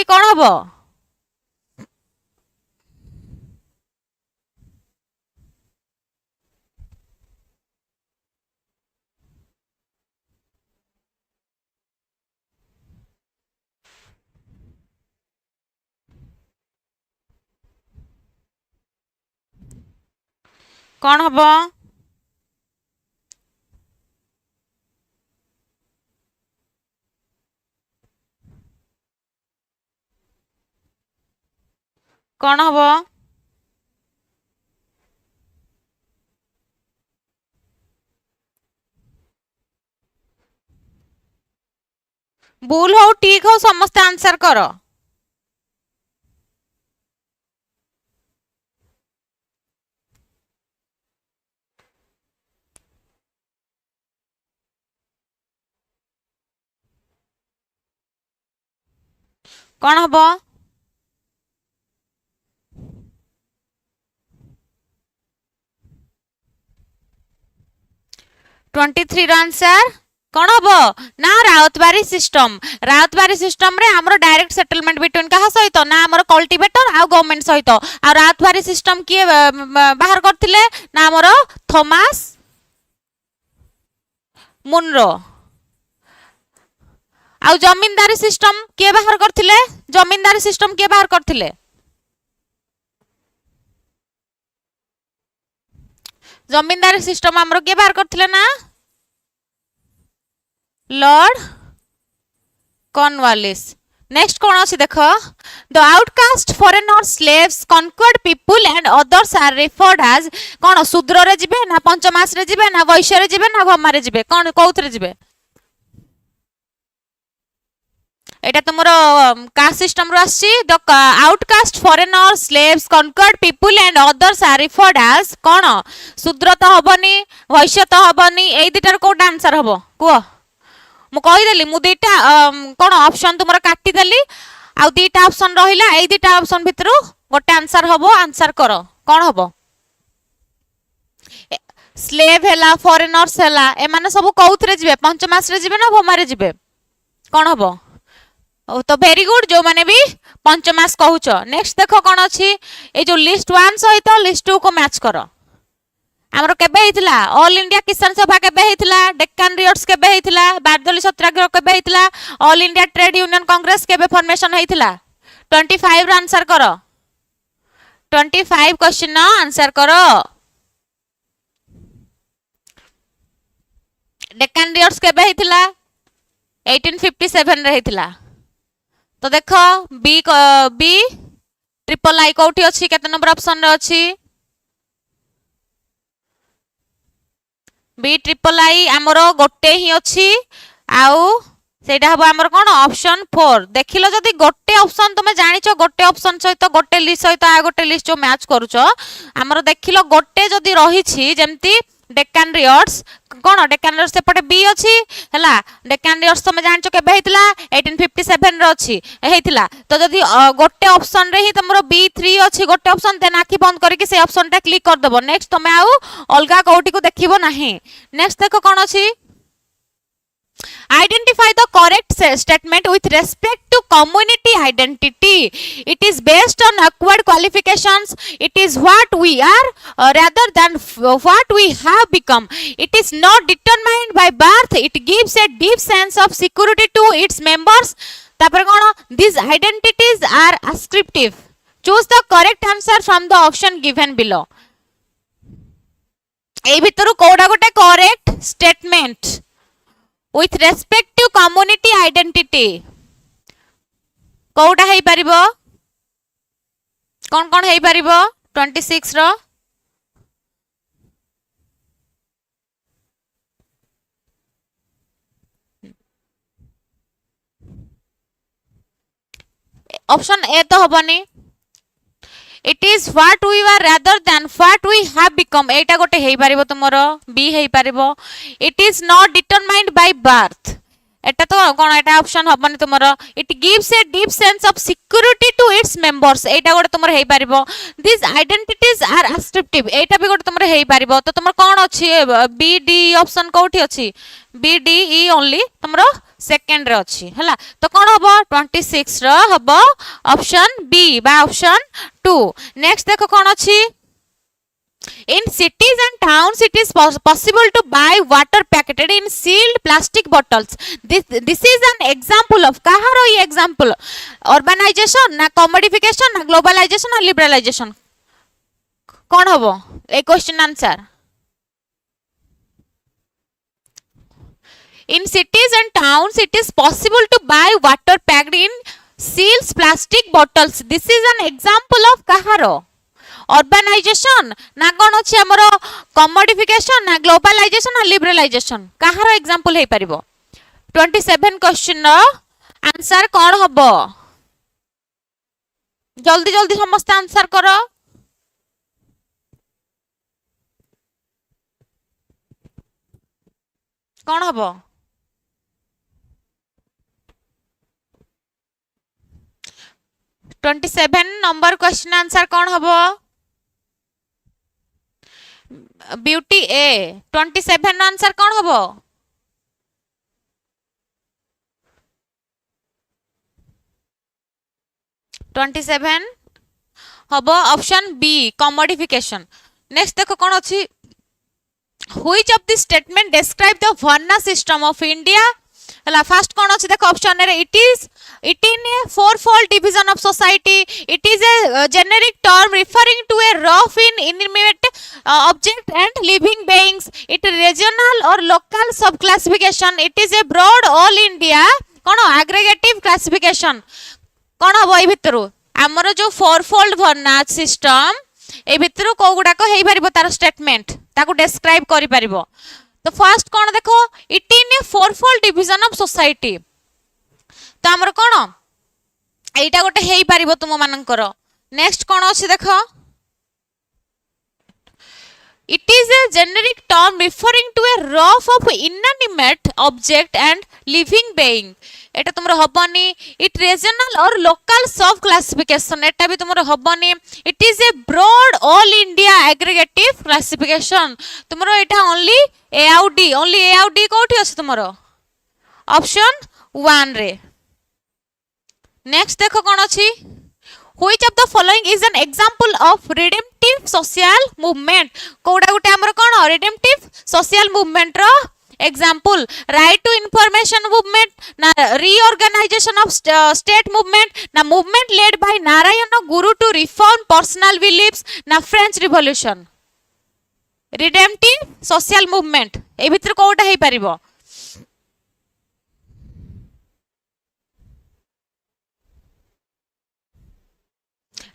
कोन हबो कोन हबो कोन हबो भूल हो ठीक हो समस्त आंसर करो कौन हबो 23 ର आंसर कौन हबो ना राउतबारी सिस्टम रे हमरो डायरेक्ट सेटलमेंट बिटवीन कहा सहित ना हमरो कल्टीवेटर आ गवर्नमेंट सहित आ राउतबारी सिस्टम किए बाहर करथिले ना हमरो थॉमस मुनरो आ जमींदारी सिस्टम किए बाहर करथिले जमींदारी सिस्टम किए बाहर करथिले जमींदारी सिस्टम हमरो किए बाहर करथिले ना लॉर्ड कॉर्नवालिस नेक्स्ट कौन अच्छी देख the outcast foreigner slaves conquered people and others are referred as कौन शूद्र रे जिबे ना पंचमास रे जिबे ना वैश्य रे जिबे ना घमा रे जिबे कौन कोउथरे जिबे एटा तुमरो कास्ट सिस्टम रो आछि the outcast foreigner slaves conquered people and others are referred as कौन शूद्र तो हबनी वैश्य तो हबनी एई दिटार कोड आंसर हबो को मु कहिदेली मु दीटा कौन ऑप्शन तुमरा काटी देली आ दीटा ऑप्शन रहिला एई दीटा ऑप्शन भितरु गोटे आंसर हबो आंसर करो कौन हबो स्लेव हैला फॉरेनर्स हैला ए माने सब कोउथरे जिवे पंचमास रे जिवे ना भमारे जिवे कौन हबो ओ तो वेरी गुड जो माने भी पंचमास कहूच नेक्स्ट देखो कौन अच्छी ए जो लिस्ट 1 सहित लिस्ट 2 को मैच करो हमरो केबे हितला ऑल इंडिया किसान सभा केबे हितला डेक्कन रियोट्स केबे हितला बारदोली सत्याग्रह केबे हितला all India trade union congress केबे फॉर्मेशन हितला 25 रो आंसर करो 25 क्वेश्चन नो आंसर करो डेक्कन रियोट्स केबे हितला 1857 रे हितला तो देखो बी बी ट्रिपल आई कोठी अछि केते नंबर ऑप्शन रे अछि बी ट्रिपल आई आमरो गोटे ही अछि आउ सेटा हबो हमर कोन ऑप्शन 4 देखिलो जदी गोटे ऑप्शन तुमे जानिचो गोटे ऑप्शन सहित गोटे लिस्ट सहित आ गोटे लिस्ट जो मैच करूचो हमर देखिलो गोटे जदी रही छी जेमती डेक्कन रियोट्स कोन डेक्कन रियोट्स सेपटे बी अछि हला डेक्कन रियोट्स तुमे जानिचो केबे हितला 1857 रो अछि हेतिला तो जदी गोटे ऑप्शन रे ही तमरो B3 अछि गोटे ऑप्शन देन आखि बंद करिके से ऑप्शन टा क्लिक कर देबो नेक्स्ट तुमे आउ अलगा कोठी को देखिबो नाही नेक्स्ट देखो कोन अछि identify the correct statement with respect to community identity it is based on acquired qualifications it is what we are rather than what we have become it is not determined by birth it gives a deep sense of security to its members तापर कोन these identities are ascriptive choose the correct answer from the option given below ए भितरु कोडा गोटे correct statement with respect to community identity कोउटा हेई परिबो कोन कोन हेई परिबो 26 रो ऑप्शन ए तो हबनी it is what we were rather than what we have become एटा गोटे हेई परिबो तुमरो बी हेई परिबो it is not determined by birth एटा तो कोन एटा option हबनी तुमरो it gives a deep sense of security to its members एटा गोटे तुमरो हेई परिबो these identities are ascriptive एटा भी गोटे तुमरो हेई परिबो तो तुमरो कोन अछि बी डी ऑप्शन कोठी अछि बी डी ई ओनली तुमरो सेकंड रे अछि हला तो कोन हबो 26 रो हबो ऑप्शन बी बा ऑप्शन 2 नेक्स्ट देखो कोन अछि in cities and towns it is possible to buy water packeted in sealed plastic bottles this is an example of kaharo ये example urbanization na commodification na globalization na liberalization कोन हबो ए question answer in cities and towns it is possible to buy water packed in sealed plastic bottles this is an example of kaharo urbanization ना कोन अछि हमरो commodification ना globalization ना liberalization काहारो example हे परिबो 27 question रो answer कोन हबो जल्दी जल्दी समस्त आंसर करो कोन हबो 27 नंबर क्वेश्चन आंसर कौन हबो ब्यूटी ए 27 आंसर कौन हबो 27 हबो ऑप्शन बी कमोडिफिकेशन नेक्स्ट देखो कौन अछि which of this statement describe the varna system of India हला फर्स्ट कौन अछि देखो ऑप्शन रे it in a fourfold division of society it is a generic term referring to a rough inanimate object and living beings it regional or local subclassification it is a broad all india कौन aggregative classification कौन हम ए भितर आमर जो फोरफोल्ड वर्ना system ए भितर को गुडा को हेई परिबो तार स्टेटमेंट ताको डिस्क्राइब करि परिबो तो फर्स्ट कौन देखो it in a fourfold division of society तो आमर कौन एटा गोटे हेई परिबो तुम मानकर नेक्स्ट कौन अछि देखो it is a generic term referring to a rough of inanimate object and living being Etah तुमरो हबनी it regional or local sub classification एटा भी तुमरो हबनी it is a broad all india aggregative classification तुमरो Etah only AOD कोठी अछि तुमरो option 1 रे next देखो कोन अछि which of the following is an example of redemptive social movement कोडा गुटे हमर कोन redemptive social movement row example right to information movement na reorganization of state movement na movement led by narayana guru to reform personal beliefs na french revolution redemptive social movement ए भितर कोडा हे परिबो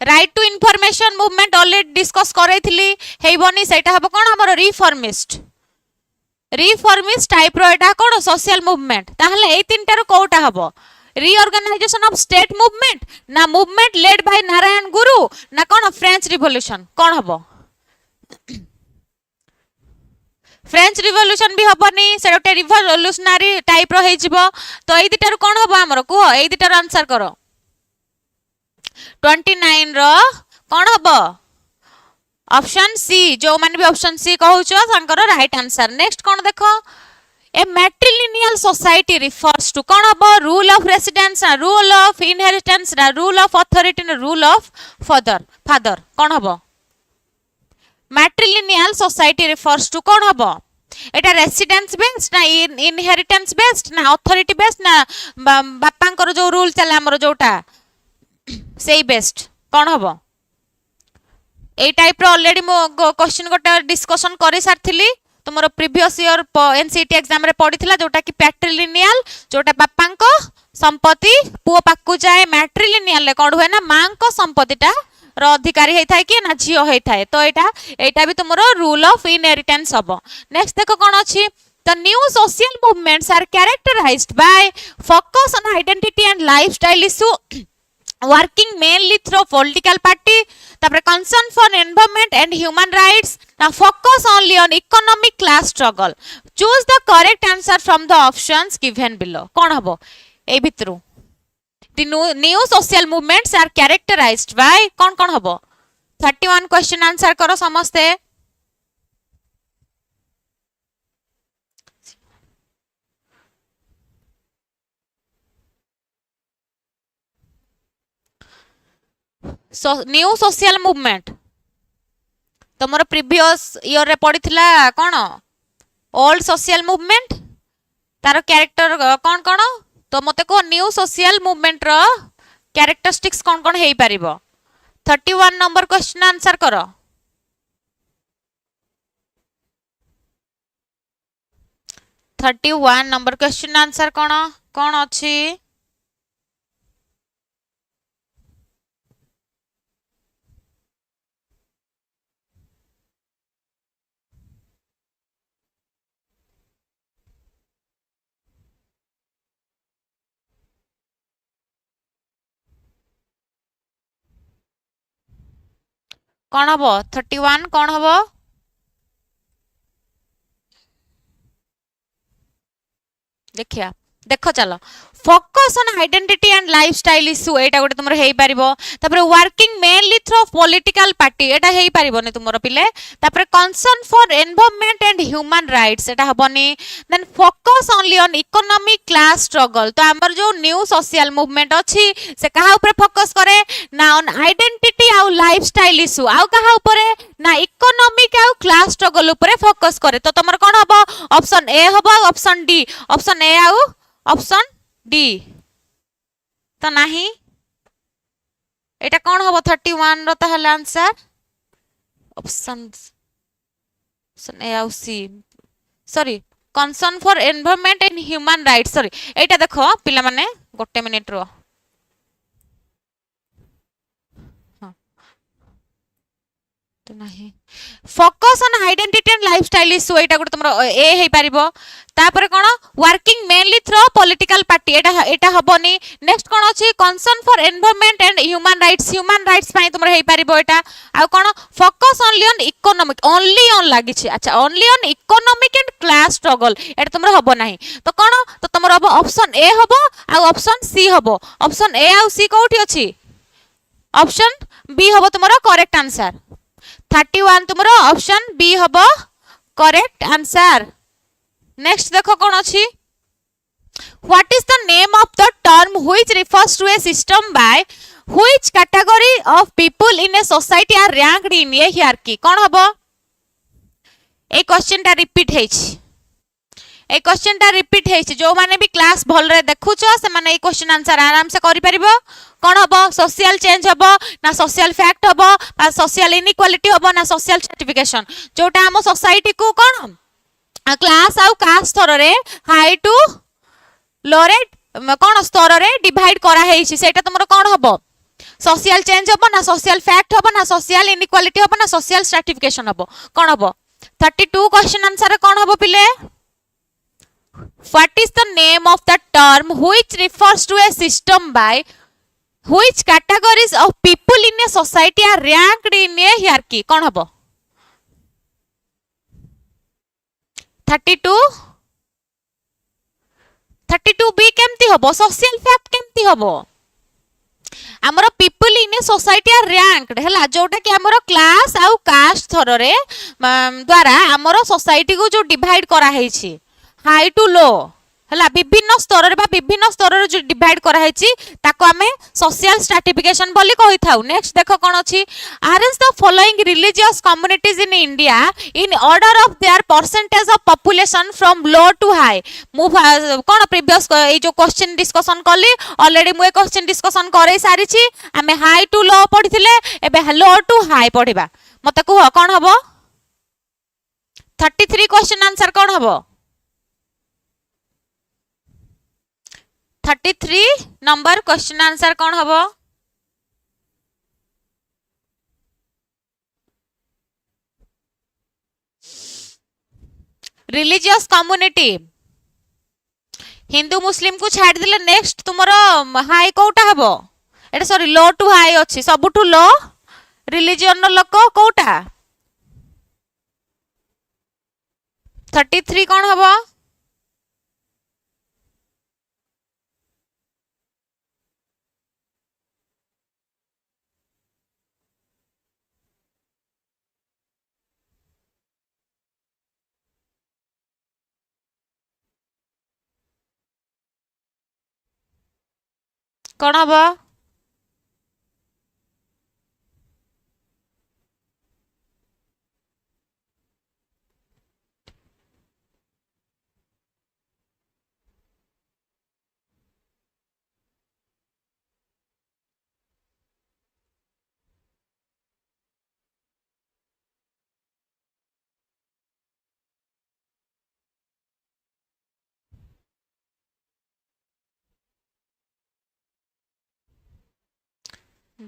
right to information movement already discuss करैथिली हेबनी सेटा हबो कोन हमर रिफॉर्मिस्ट टाइप रो एटा कोन सोशल मूवमेंट ताहले ए तीनटा रो कोटा हबो रीऑर्गेनाइजेशन ऑफ स्टेट मूवमेंट ना मूवमेंट लेड बाय नारायण गुरु ना कोन फ्रेंच रिवॉल्यूशन कोन हबो फ्रेंच रिवॉल्यूशन भी हबनी सेटा रिवॉल्यूशनरी टाइप रो हे जिवो तो ए दिटा रो कोन हबो हमर को ए दिटा रो आंसर करो 29 रो कोन हबो ऑप्शन सी जो माने भी ऑप्शन सी कहउछो संकर राइट आंसर नेक्स्ट कोन देखो ए मैट्रिलिनियल सोसाइटी रिफर्स टू कोन हबो रूल ऑफ रेसिडेंस ना रूल ऑफ इनहेरिटेंस ना रूल ऑफ अथॉरिटी ना रूल ऑफ फादर कोन हबो मैट्रिलिनियल सोसाइटी रिफर्स टू कोन हबो एटा रेसिडेंस बेस्ड ना इनहेरिटेंस बेस्ड ना अथॉरिटी बेस्ड ना बापांकर जो रूल चले हमर जोटा सेई बेस्ट कोन हबो ए टाइप रो ऑलरेडी मो क्वेश्चन गोटा डिस्कशन करि सारथिली तुमरो प्रीवियस ईयर एनसीईटी एग्जाम रे पडिथिला जोटा कि पैट्रिलिनियल जोटा बापा को संपत्ति पुओ पाकु जाए मैट्रिलिनियल ले कोन होय ना मां को संपत्तिटा रो अधिकारी हेइ थाय कि ना झियो हेइ थाय तो एटा भी तुमरो रूल ऑफ इनहेरिटेंस हबो नेक्स्ट देखो कोन अछि The new social movements are characterized by focus on identity and lifestyle issue working mainly through political party tapre concern for environment and human rights now focus only on economic class struggle choose the correct answer from the options given below kon habo ei bitru the new social movements are characterized by kon habo 31 question answer karo samaste new social movement तुमर previous year रे पड़ीथिला कोन old social movement तार character कोन कोन तो मते को न्यू सोशल मूवमेंट रो कैरेक्टरिस्टिक्स कोन कोन हेई परिबो 31 नंबर क्वेश्चन आंसर करो 31 नंबर क्वेश्चन आंसर कोन कोन अछि कौन हम 31 कौन हम देखिया देख चलो focus on identity and lifestyle issue एटा गोटे तुमर हेई परिबो तापर working mainly through political party एटा हेई परिबोनी तुमर पिले तापर concern for environment and human rights एटा हबनी then focus only on economic class struggle तो हमर जो न्यू सोशल मूवमेंट अछि से कहा ऊपर फोकस करे ना ऑन आइडेंटिटी आउ लाइफस्टाइल इश्यू आउ कहा ऊपर ना इकोनॉमिक आउ क्लास स्ट्रगल ऊपर फोकस करे तो तुमर कोन हबो ऑप्शन ए हबो ऑप्शन डी ऑप्शन ए आउ ऑप्शन डी तो नहीं एटा कौन हम 31 रो ताहले आंसर ऑप्शन ए आउ C sorry concern for environment and human rights sorry एटा देखो पिला माने गोटे मिनिट रो तो नहीं focus on identity and lifestyle issue एटा गुड तुमरो ए हे पारिबो तापर कोन working mainly through political party एटा हबनी नेक्स्ट कोन अछि concern for environment and human rights पई तुमरो हे पारिबो एटा आ कोन focus only on economic only on लागि छी अच्छा only on economic and class struggle एटा तुमरो हबो नाही तो कोन तो तुमरो हबो ऑप्शन ए हबो आ ऑप्शन सी हबो ऑप्शन ए आ सी कोठी अछि ऑप्शन बी हबो तुमरो करेक्ट आंसर 31 तुमरो ऑप्शन बी हबो करेक्ट आंसर नेक्स्ट देखो कौन अच्छी what is the name of the term which refers to a system by which category of people in a society are ranked in a hierarchy कौन हबो ए क्वेश्चन टा रिपीट हेछि ए क्वेश्चन टा रिपीट हेछि जो माने भी क्लास भल रे देखुछो से माने ए क्वेश्चन आंसर आराम से करि परिबो कौन हबो सोशल चेंज हबो ना सोशल फैक्ट हबो आ सोशल इनइक्वालिटी हबो ना सोशल स्ट्रैटिफिकेशन जोटा हम सोसाइटी को कौन क्लास आउ कास्ट स्तर रे हाई टू लो रे कौन स्तर रे डिवाइड करा हेछि सेटा तुमरो कौन हबो सोशल चेंज हबो ना सोशल फैक्ट हबो ना सोशल इनइक्वालिटी हबो ना सोशल स्ट्रैटिफिकेशन हबो कौन हबो 32 क्वेश्चन आंसर कौन हबो पिले What is the name of the term which refers to a system by which categories of people in a society are ranked in a hierarchy? कौन हबो 32 32 केमती हबो सोशल फैक्ट केमती हबो हमर people in a society are ranked हला जोटा कि हमर क्लास आउ कास्ट थर रे द्वारा हमर सोसाइटी को जो डिवाइड करा हेछि हाई टू लो हला विभिन्न स्तर रे बा विभिन्न स्तर रे जो डिवाइड करा हेछि ताको हमें सोशल स्ट्रैटिफिकेशन बोली कहि थाउ नेक्स्ट देखो कोन अछि arrange the following religious communities in India in order of their percentage of population from low to high मु कोन प्रीवियस ए जो क्वेश्चन डिस्कशन करली ऑलरेडी मु ए क्वेश्चन डिस्कशन करे सारी छी हमें हाई टू लो पढिथिले एबे लो टू हाई पढिबा मते कह कोन हबो 33 क्वेश्चन आंसर कोन हबो 33 नंबर क्वेश्चन आंसर कौन हबो रिलीजियस कम्युनिटी हिंदू मुस्लिम को छाड़ दिले नेक्स्ट तुमरो हाई कोटा हबो एटा सॉरी लो टू हाई अछि सबटू लो रिलीजियन लोक कोटा 33 कौन हबो कौन हबो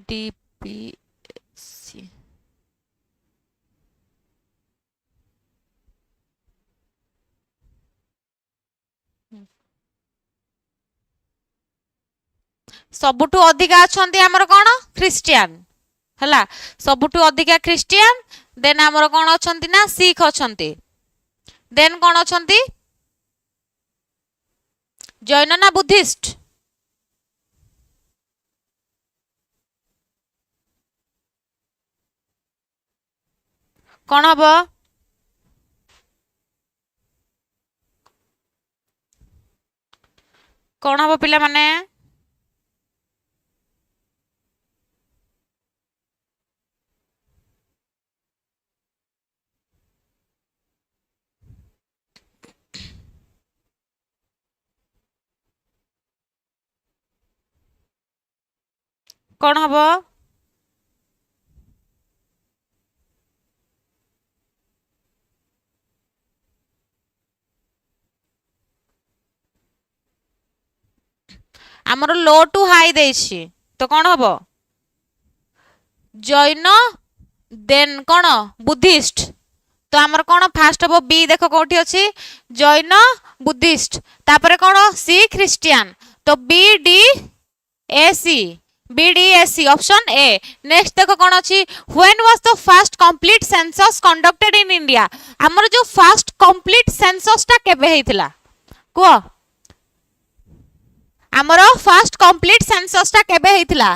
डीपीसी सबुठु अधिका अछंती हमर कोन क्रिश्चियन हला सबुठु अधिका क्रिश्चियन देन हमर कोन अछंती ना सिख अछंती देन कोन अछंती जैन ना बुद्धिस्ट? कौन हम? कौन हम पिला माने? कौन हम? आमर लो टू हाई देछि तो कौन हम? जैन देन कौन बुद्धिस्ट तो आमर कौन फास्ट हम बी देख कौटी अच्छी जैन बुद्धिस्ट तापर कौन सी ख्रिस्टियन तो B D A C B D A C option A. Next देखो कौन अच्छी when was the first complete census conducted in India आमर जो फर्स्ट कंप्लीट सेंसस टा केबे हेतिला को आमर फर्स्ट कंप्लीट सेंसस टा केबे हेतिला?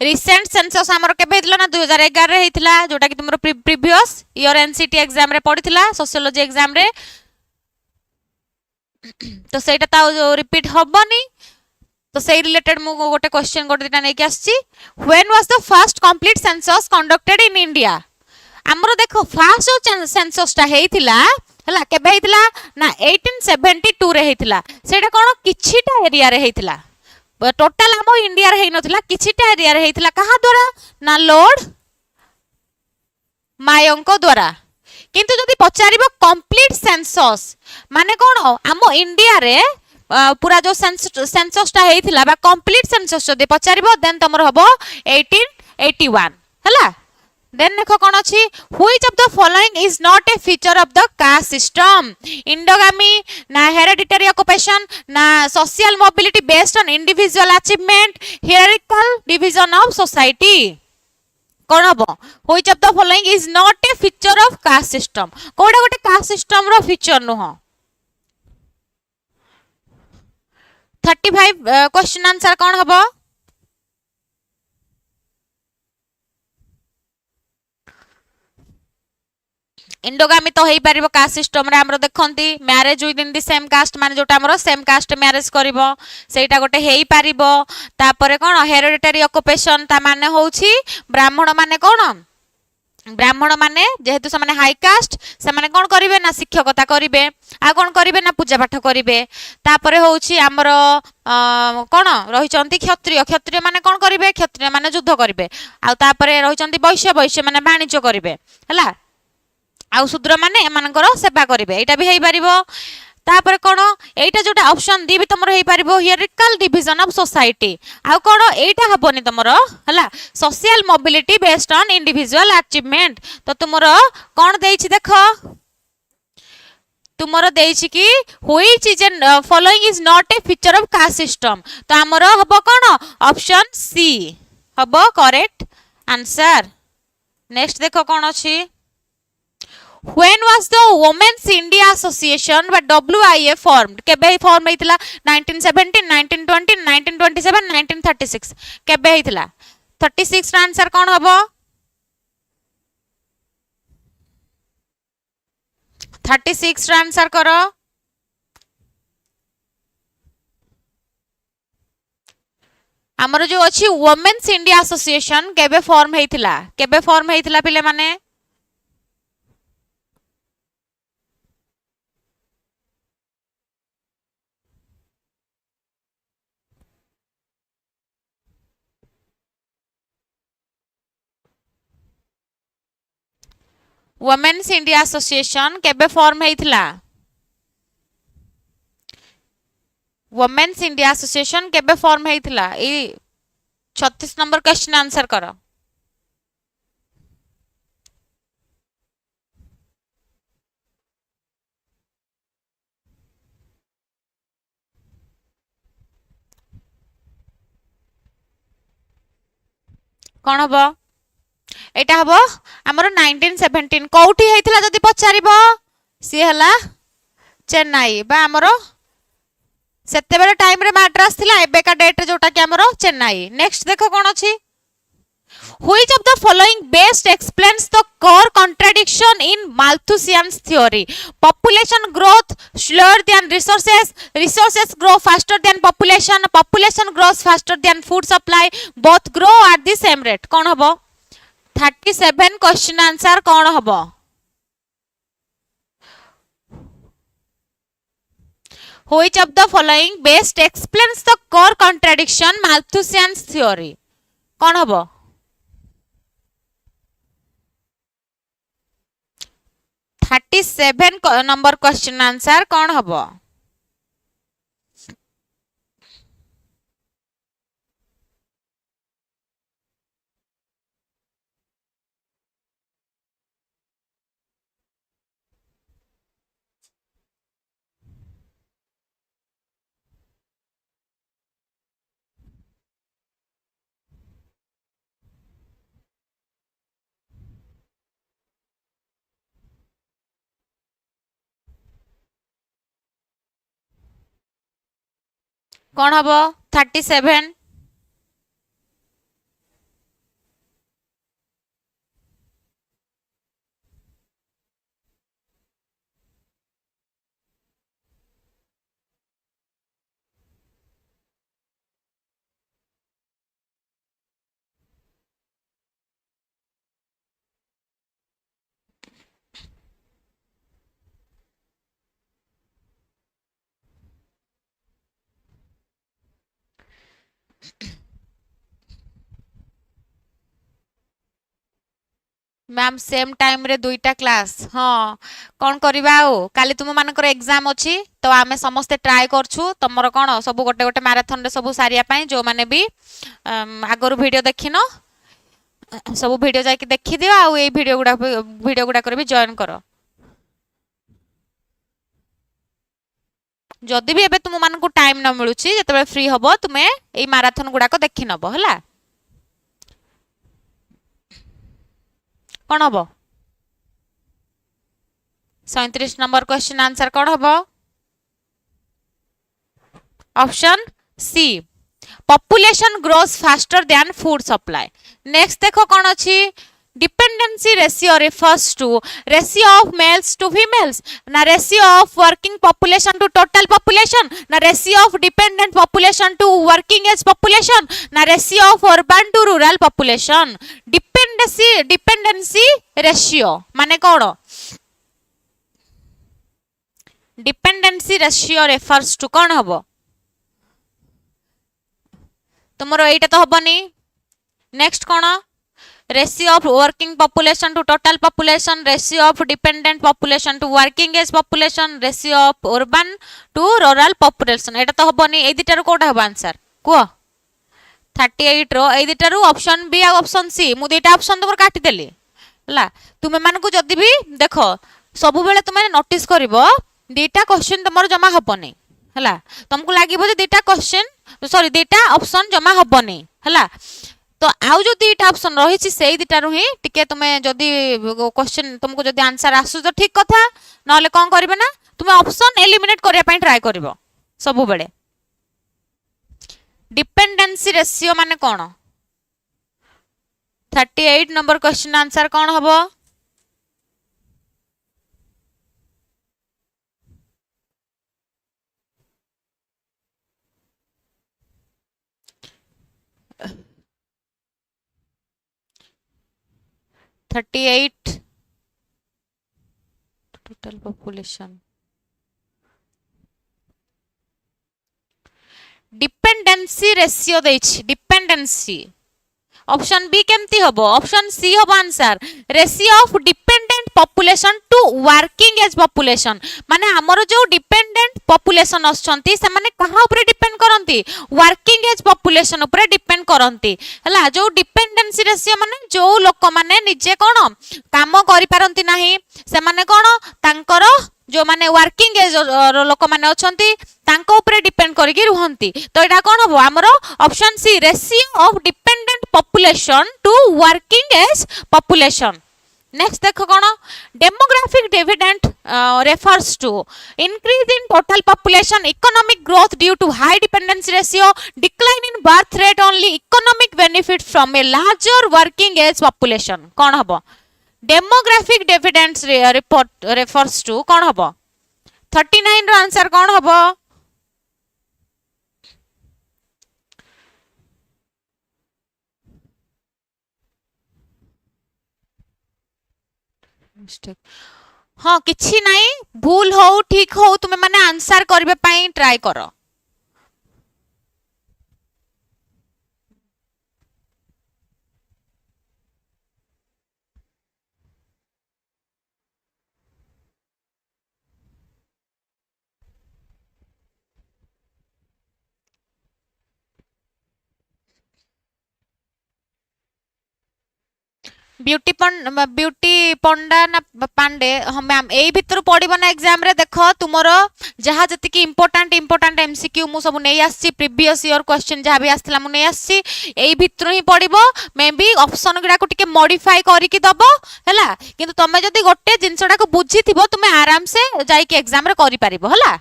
रिसेंट सेंसस आमर केबे हेतिला ना 2011 रे हेतिला जोटा कि तुमरो प्रीवियस ईयर एनसीटी एग्जाम रे पडिथिला सोशियोलॉजी एग्जाम रे तो सेटा ता रिपीट हबनी तो से रिलेटेड मु गोटे क्वेश्चन गोटे दिटा नै कि आछि when was the first complete census conducted in India आमर देखो फर्स्ट जो सेंसस टा हेतिला हला केबे हेतिला ना 1872 रे हेतिला सेटा कोन किछिटा एरिया रे हेतिला टोटल हम इंडिया रे नथिला किछिटा एरिया रे हेतिला कहा द्वारा ना लॉर्ड मायोंको द्वारा किंतु जदि पचारिबो कंप्लीट सेंसस माने कोन हम इंडिया रे पूरा जो सेंसस टा हेतिला बा कंप्लीट सेंसस जदि पचारिबो देन तमर हबो 1881 हला। देन देखो कौन अच्छी which of the following is not a feature of the caste system endogamy ना हेरेडिटरी ऑक्युपेशन ना social mobility based on individual achievement hierarchical division of society कौन हम which of the following is not a feature of caste system कोडा गोटे cast system रो feature नुह 35 question answer कौन हम इंडोगामी तो हेई पारिबो कास्ट सिस्टम रे हमरो देखंती marriage within the same caste माने जोटा हमरो सेम कास्ट मैरिज करिवो सेटा गोटे हेई पारिबो तापरे कोन हेरेडिटरी ऑक्युपेशन ता माने होउची ब्राह्मण माने कोन ब्राह्मण माने जेहेतु से माने हाई कास्ट से माने कोन करिवे ना शिक्षकता करिवे आ कोन करिवे ना पूजा पाठ करिवे तापरे होउची हमरो कोन रहिचंती क्षत्रिय क्षत्रिय माने कोन करिवे क्षत्रिय माने युद्ध करिवे आ तापरे रहिचंती वैश्य वैश्य माने वाणिज्य करिवे हला आउ शूद्र माने एमानकर सेवा करिवे एटा भी हेई पारिबो तापर कोन एटा जोटा ऑप्शन दी भी तमरो हेई पारिबो हियरार्किकल डिवीजन ऑफ सोसाइटी आउ कोन एटा हबोनी तमरो हला social mobility based on individual achievement तो तुमरो कोन देइछि देखो तुमरो देइछि कि which is following is not a feature of caste system तो हमरो हबो कोन ऑप्शन सी हबो करेक्ट आंसर। नेक्स्ट देखो कोन अछि When was the Women's India Association by WIA formed? केबे फॉर्म हेतिला 1917, 1920, 1927, 1936 केबे हेतिला 36 रा आंसर कोन हबो 36 रा आंसर करो हमर जो अछि वुमेन्स इंडिया एसोसिएशन केबे फॉर्म हेतिला पिले माने वुमेन्स इंडिया एसोसिएशन केबे फॉर्म हेतिला वुमेन्स इंडिया एसोसिएशन केबे फॉर्म हेतिला ए 36 नंबर क्वेश्चन आंसर करो कौन हम एटा हम आमर 1917 कौटी हेतिला जदि पचारिबो सी हला चेन्नई बा आमर सेते बेले टाइम रे मैड्रास थिला एबेका डेट रे जोटा कि आमर चेन्नई नेक्स्ट देखो कोन अछि Which of the following best explains the core contradiction in Malthusian's theory? Population growth slower than resources, resources grow faster than population, population grows faster than food supply, both grow at the same rate. कौन हबो 37 question answer कौन हबो Which of the following best explains the core contradiction Malthusian's theory? कौन हबो 37 number question answer कौन हबो कौन हबो 37 मैम सेम टाइम रे दुईटा क्लास हाँ कौन करवा काली तुम मानकर एग्जाम अच्छी तो आम समस्ते ट्राए करछु तुमर कौन सब गोटे गोटे मैराथन रे सब सारिया जो माने भी आगर वीडियो देखिन सब वीडियो जाके देखि दियो आ ए वीडियो गुडा भी जॉइन कर जदि भी एबे तुम मानकु टाइम न मिलुची जेतेबे फ्री हबो तुमे ए मैराथन गुडा को देखि नबो हला कौन हम 37 नंबर क्वेश्चन आंसर कौन हम option C population grows faster than food supply next देखो कौन अच्छी dependency ratio refers to ratio of males to females na ratio of working population to total population na ratio of dependent population to working age population na ratio of urban to rural population dependency ratio माने कौन dependency ratio refers to कौन हबो तुमरो एटा तो हबनी next कौन ratio of working population to total population ratio of dependent population to working age population ratio of urban to rural population एटा तो हबनी ए दिटार कोटा हबो answer को 38 रो ए दिटार option B आ option C मु दुईटा option तुम काटी देली हला तुमे मान को जदी भी देखो सब बेले तुमे नोटिस करबो दुईटा क्वेश्चन तुमर जमा हबनी हला तुमको लागिबो जे दुईटा क्वेश्चन सॉरी दुईटा ऑप्शन जमा हबनी हला तो आउ जो दुईटा ऑप्शन रही से दुटारू ही टिके तुमे जदी क्वेश्चन तुमको जदी आंसर आसु तो ठीक कथा नले कोन करबे ना तुमे ऑप्शन एलिमिनेट करिया पई ट्राई करबो सब बेले डिपेंडेंसी रेशियो माने कोन 38 नंबर क्वेश्चन आंसर कोन हबो total population डिपेंडेंसी रेशियो देछि डिपेंडेंसी ऑप्शन बी केमती हबो ऑप्शन सी हबो answer ratio of dependent population to working age population माने हमरो जो डिपेंडेंट पॉपुलेशन असछंती से माने कहा ऊपर डिपेंड करंती वर्किंग एज पॉपुलेशन ऊपर डिपेंड करंती हला जो डिपेंडेंसी रेशियो माने जो लोक माने निजे कोन काम करि पारंती नाही से माने कोन तांकर जो माने वर्किंग एज लोक माने अछंती तांको ऊपर डिपेंड करिकि रुहंती तो एटा कोन हबो हमरो option C ratio of dependent population to working age population next देख कौन demographic dividend refers to increase in total population economic growth due to high dependency ratio decline in birth rate only economic benefit from a larger working age population कौन हम demographic dividends report refers to कौन हम 39 रो answer कौन हम हाँ किछि नहीं भूल हो ठीक हो तुम्हें माने आंसर करबे पई ट्राई करो ब्यूटी पंडा ना पांडे हाँ मैम यही भितर पड़ो ना एग्जाम रे देख तुम जहाँ जी इंपोर्टाट एमसीक्यू मु सब नहीं आसी प्रीवियस ईयर क्वेश्चन जहाँ भी आसला मुझे आसी यही भितर ही पड़ो मे बी ऑप्शन गुड़ा को टिके मॉडिफाई करके दब है कि तुम जब गोटे जिनसा को बुझी तुम्हें आराम से जाइए एग्जाम रे करि परिबो हला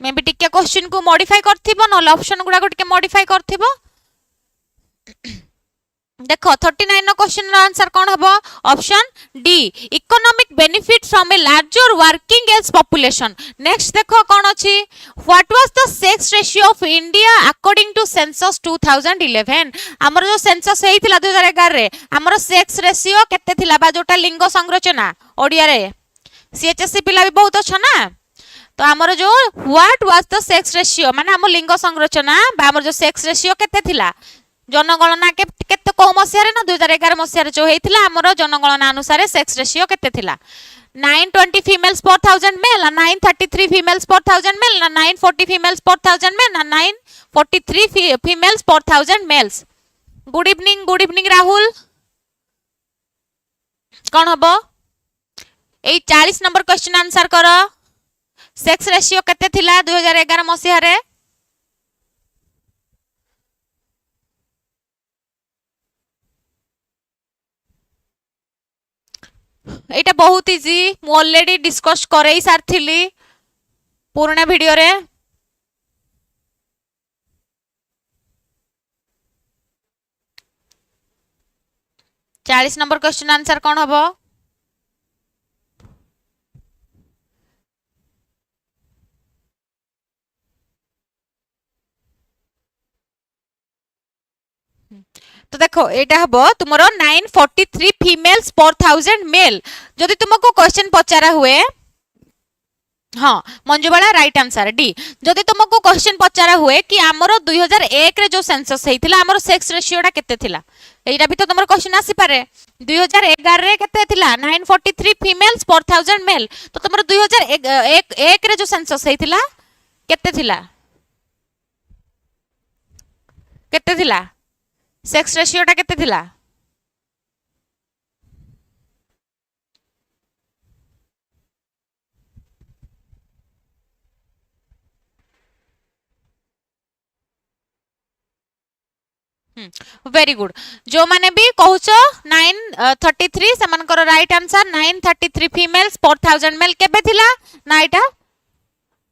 मे बी टिके क्वेश्चन को मॉडिफाई करथिबो न ऑप्शन गुडा को टिके मॉडिफाई करथिबो देखो 39 नो क्वेश्चन रो आंसर कोन हबो option D economic benefit from a larger working age population next देखो कोन अछि what was the sex ratio of India according to census 2011 हमर जो सेंसस हेइतिला 2011 रे हमर सेक्स रेशियो केते थिला बा जोटा लिंग संरचना ओडिया रे सीएचएससी पिला भी बहुत छ ना तो आमर जो what was the sex ratio माने हम लिंग संरचना बा हमर जो सेक्स रेशियो केते थिला जनगणना केते को मसिया रे ना 2011 मसिया रे जो हेइतिला हमर जनगणना अनुसार सेक्स रेशियो केते थिला 920 फीमेल्स पर 1000 मेल 933 फीमेल्स पर 1000 मेल 940 फीमेल्स पर 1000 मेल 943 फीमेल्स पर 1000 मेल्स गुड इवनिंग राहुल कौन हबो ए 40 नंबर क्वेश्चन आंसर करो सेक्स रेशियो केते थिला 2011 मसिया रे एटा बहुत इजी मु ऑलरेडी डिस्कस करई सारथिली पुराना वीडियो रे चालीस नंबर क्वेश्चन आंसर कौन हबो तो देखो एटा हबो तुमरो 943 फीमेल्स पर 1000 मेल जदि तुमको क्वेश्चन पचारा हुए हाँ मंजुबाला राइट आंसर डी जदि तुमको क्वेश्चन पचारा हुए कि हमरो 2001 रे जो सेंसस हेइतिला हमरो सेक्स रेशियोटा केते थिला एटा भी तो तुमरो क्वेश्चन आसी पारे 2011 रे केते थिला 943 फीमेल्स पर 1000 मेल तो तुमरो 2001 रे जो सेंसस हेइतिला केते थिला सेक्स रेशियोटा केते थिला वेरी गुड जो माने भी कहूच 933 सेमानकर राइट आंसर 933 फीमेल्स पर 1000 मेल केबे थिला ना एटा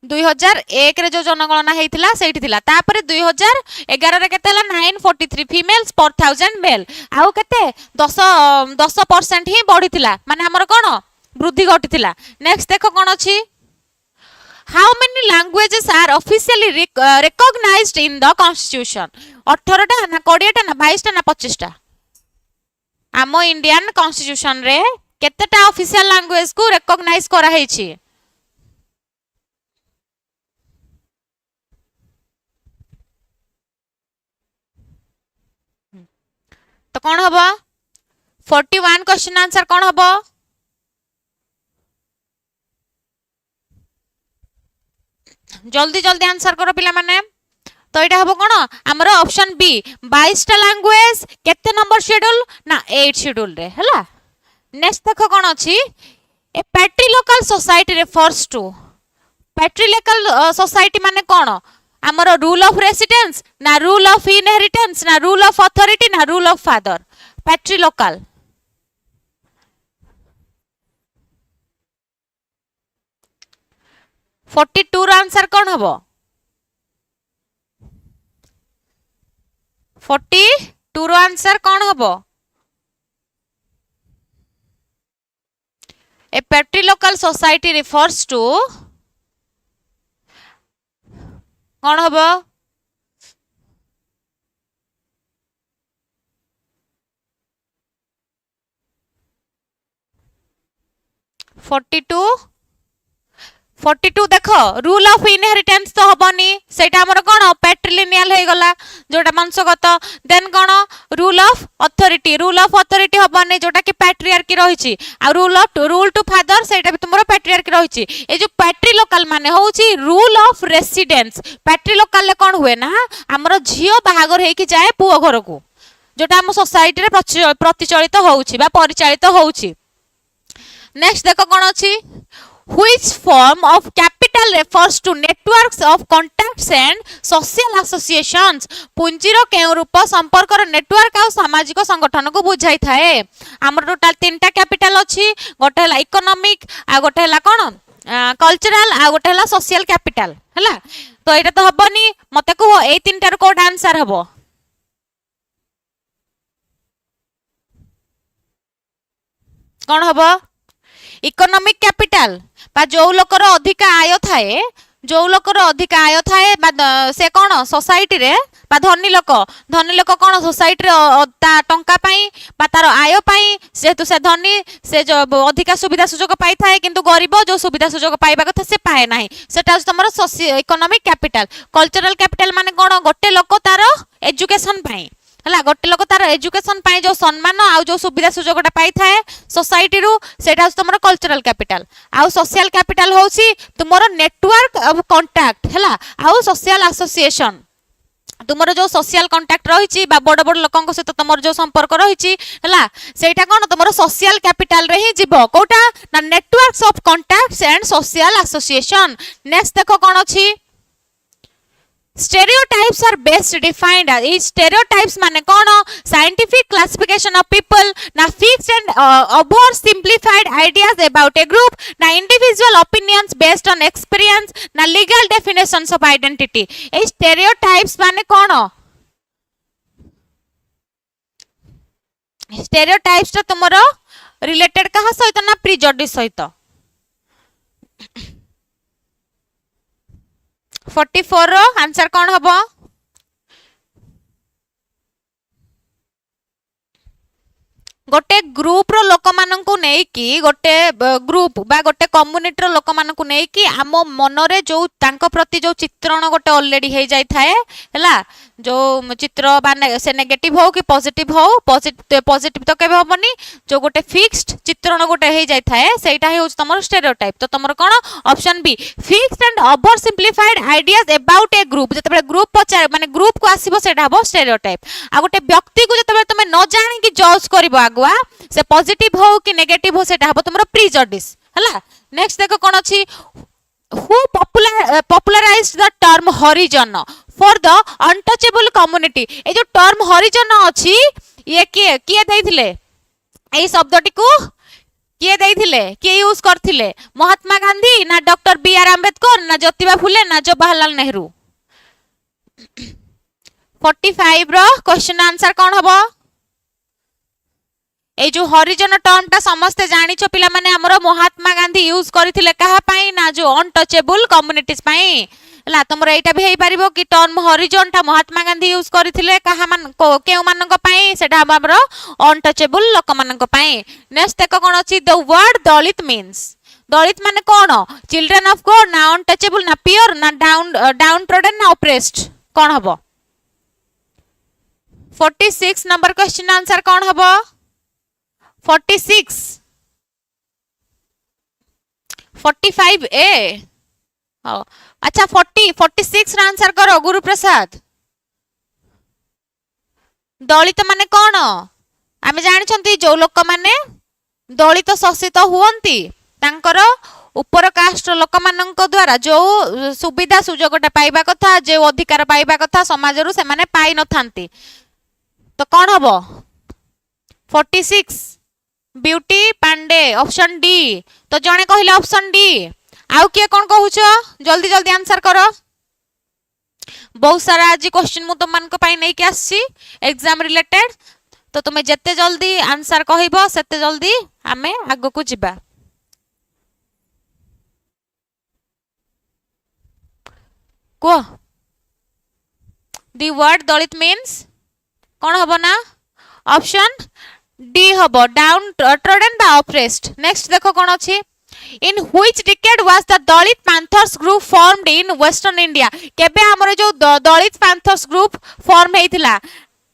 2001 रे जो जनगणना हेइतिला सेठी थिला तापर 2011 रे केते हला 943 फीमेल्स पर 1000 मेल आउ केते 10% ही बढ़िथिला माने हमर कोन वृद्धि घटिथिला नेक्स्ट देखो कोन अछि how many languages are officially recognized in the constitution 18 टा ना 20 टा ना 22 टा ना 25 टा आमो इंडियन कॉन्स्टिट्यूशन रे केतेटा ऑफिशियल लैंग्वेज को रिकॉग्नाइज करा हेछि तो कौन हम 41 क्वेश्चन आंसर कौन हम जल्दी जल्दी आंसर करो पिला माने तो यहाँ हम कौन आमर ऑप्शन बी 22 टा लैंग्वेज केते नंबर शेड्यूल ना 8 शेड्यूल रे हला नेक्स्ट देखो कौन अछि a patrilocal society refers to patrilocal society माने कौन आमर रूल ऑफ रेसिडेंस ना रूल ऑफ इनहेरिटेंस ना रूल ऑफ अथॉरिटी ना रूल ऑफ फादर पैट्रिलोकाल 42 रो आंसर कौन हबो 42 रो आंसर कौन हबो a patrilocal society refers to कौन हबो 42 देख रूल ऑफ इनहेरिटेंस तो हबनी सेटा हमर कोन पैट्रिलिनियल हे गला जोटा वंशगत देन कोन रूल ऑफ अथॉरिटी हबनी जोटा कि पैट्रियार्की रहिछि आ रूल टू फादर सेटा भी तुमरो पैट्रियार्की रहिछि ए जो पैट्रिलोकाल माने होछि रूल ऑफ रेसिडेंस पैट्रिलोकाल ले कोन हुए ना हमर झियो बाहागर हे कि जाए पुओ घर को जोटा हम सोसाइटी रे प्रतिचलित होउछि बा परिचालित होउछि नेक्स्ट देखो कोन अछि Which form of capital refers to networks of contacts and social associations? पुंजीर केउ रूप संपर्कर नेटवर्क आ सामाजिक संगठन को बुझाई थाए हमर टोटल तीनटा कैपिटल अछि गोटे हला इकोनॉमिक आ गोटे हला कोन कल्चरल आ गोटे हला सोशल कैपिटल हला तो एटा तो हबनी मते को ए तीनटार कोड आंसर हबो कोन हबो इकोनॉमिक कैपिटल बा जो लोकर अधिक आय थाए से कौन सोसाइटी रे बा धनी लोक कौन सोसाइटी रे टंका पाई बा तार आय पाई जेतु से धनी से जो अधिक सुविधा सुजोग पाई थाए किंतु गरीब जो सुविधा सुजोग पाइबा कथा से पाए नाही सेटा तमरो इकोनॉमिक कैपिटल कल्चरल कैपिटल माने कौन गोटे लोक तार एजुकेशन पाई हला गोटे लोक तार एजुकेशन पाई जो सम्मान आ जो सुविधा सुजोगटा पाई थाए सोसाइटी रु सेटा तुमरो कल्चरल कैपिटल आ सोशल कैपिटल होछि तुमरो नेटवर्क ऑफ कांटेक्ट हला आ सोशल एसोसिएशन तुमरो जो सोशल कांटेक्ट रहिछि बा बड़ बड़ लोकन सहित तुमरो जो संपर्क रहिछि हला सेटा कोन तुमरो सोशल कैपिटल रे ही जीवो कोटा ना networks of contacts and social association next देखो कोन अछि Stereotypes are best defined as is stereotypes माने कौन scientific classification of people ना fixed and over simplified ideas about a group ना individual opinions based on experience ना legal definitions of identity A stereotypes माने कौन stereotypes तो तुमरो related कहा सहित ना prejudice सहित 44 रो आंसर कौन हबो गोटे ग्रुप रो लोक मानन को नै कि गोटे ग्रुप बा गोटे कम्युनिटी रो लोक मानन को नै कि आम मन रे जो तांको प्रति जो चित्रण गोटे ऑलरेडी हे जाय थाए हला जो चित्र बा से नेगेटिव हो कि पॉजिटिव हो पॉजिटिव तो केबे होबनी जो गोटे फिक्स्ड चित्रण गोटे हे जाय थाए सेटा हे होच तमर स्टेरियोटाइप तो तमर कोन option B fixed and over simplified ideas about a group जतबे ग्रुप पचार माने ग्रुप को आसीबो सेटा हबो स्टेरियोटाइप आ गोटे व्यक्ति को जतबे तमे न जानि कि जज करबो आगुआ से पॉजिटिव हो कि नेगेटिव हो सेटा हबो तमर प्रिजडिस हला नेक्स्ट देखो कोन अछि who popularized the term horizon for the untouchable community ए जो टर्म हरिजन अछि ये किए दैथिले एई शब्दटी को किए दैथिले के यूज करथिले महात्मा गांधी ना डॉक्टर बी आर अंबेडकर ना ज्योतिबा फुले ना जवाहरलाल नेहरू 45 रो क्वेश्चन आंसर कोन हबो ए जो हरिजन टर्म टा समस्त जानि छ पिला माने हमरो महात्मा गांधी यूज करथिले कहा पाई ना जो अनटचेबल कम्युनिटीज पाई ला तमरो एटा भी हेई परिबो कि टर्म हरिजन टा महात्मा गांधी यूज करथिले कहा मान केउ मानन को पाई सेटा हमरो अनटचेबल लोक मानन को पाई नेक्स्ट एको कोन अछि द वर्ड दलित मीन्स दलित माने कोन चिल्ड्रन ऑफ गॉड ना अनटचेबल ना प्योर ना डाउन ट्रोडन ना ऑप्रेस्ड कोन हबो 46 नंबर क्वेश्चन आंसर कोन हबो 46 45 ए अच्छा 46 रा आंसर करो गुरु प्रसाद दलित माने कोन आमे जानि छंती जो लोक माने दलित शोषित हुवंती तांकर ଉପର କାଷ୍ଟ लोक मानक द्वारा जो सुविधा सुजोगटा पाइबा कथा जो अधिकार पाइबा कथा समाज से माने पाई न थांती तो कौन हम 46 ब्यूटी पांडे ऑप्शन डी तो जने कहले ऑप्शन डी आउ किए कौन कहूछ जल्दी जल्दी आंसर करो बहुत सारा आज क्वेश्चन मु तुम मान को पाई नहीं के आसी एग्जाम रिलेटेड तो तुम्हें जिते जल्दी आंसर कहइबो सेते जल्दी आमे आगो को जिबा को दी वर्ड दलित मीन्स कौन हबो ना ऑप्शन डी हबो डाउन ट्रोडन बा ऑप्रेस्ड नेक्स्ट देखो कौन अछि in which decade was the dalit panthers group formed in western india केबे हमर जो दलित panthers group फॉर्म हेतिला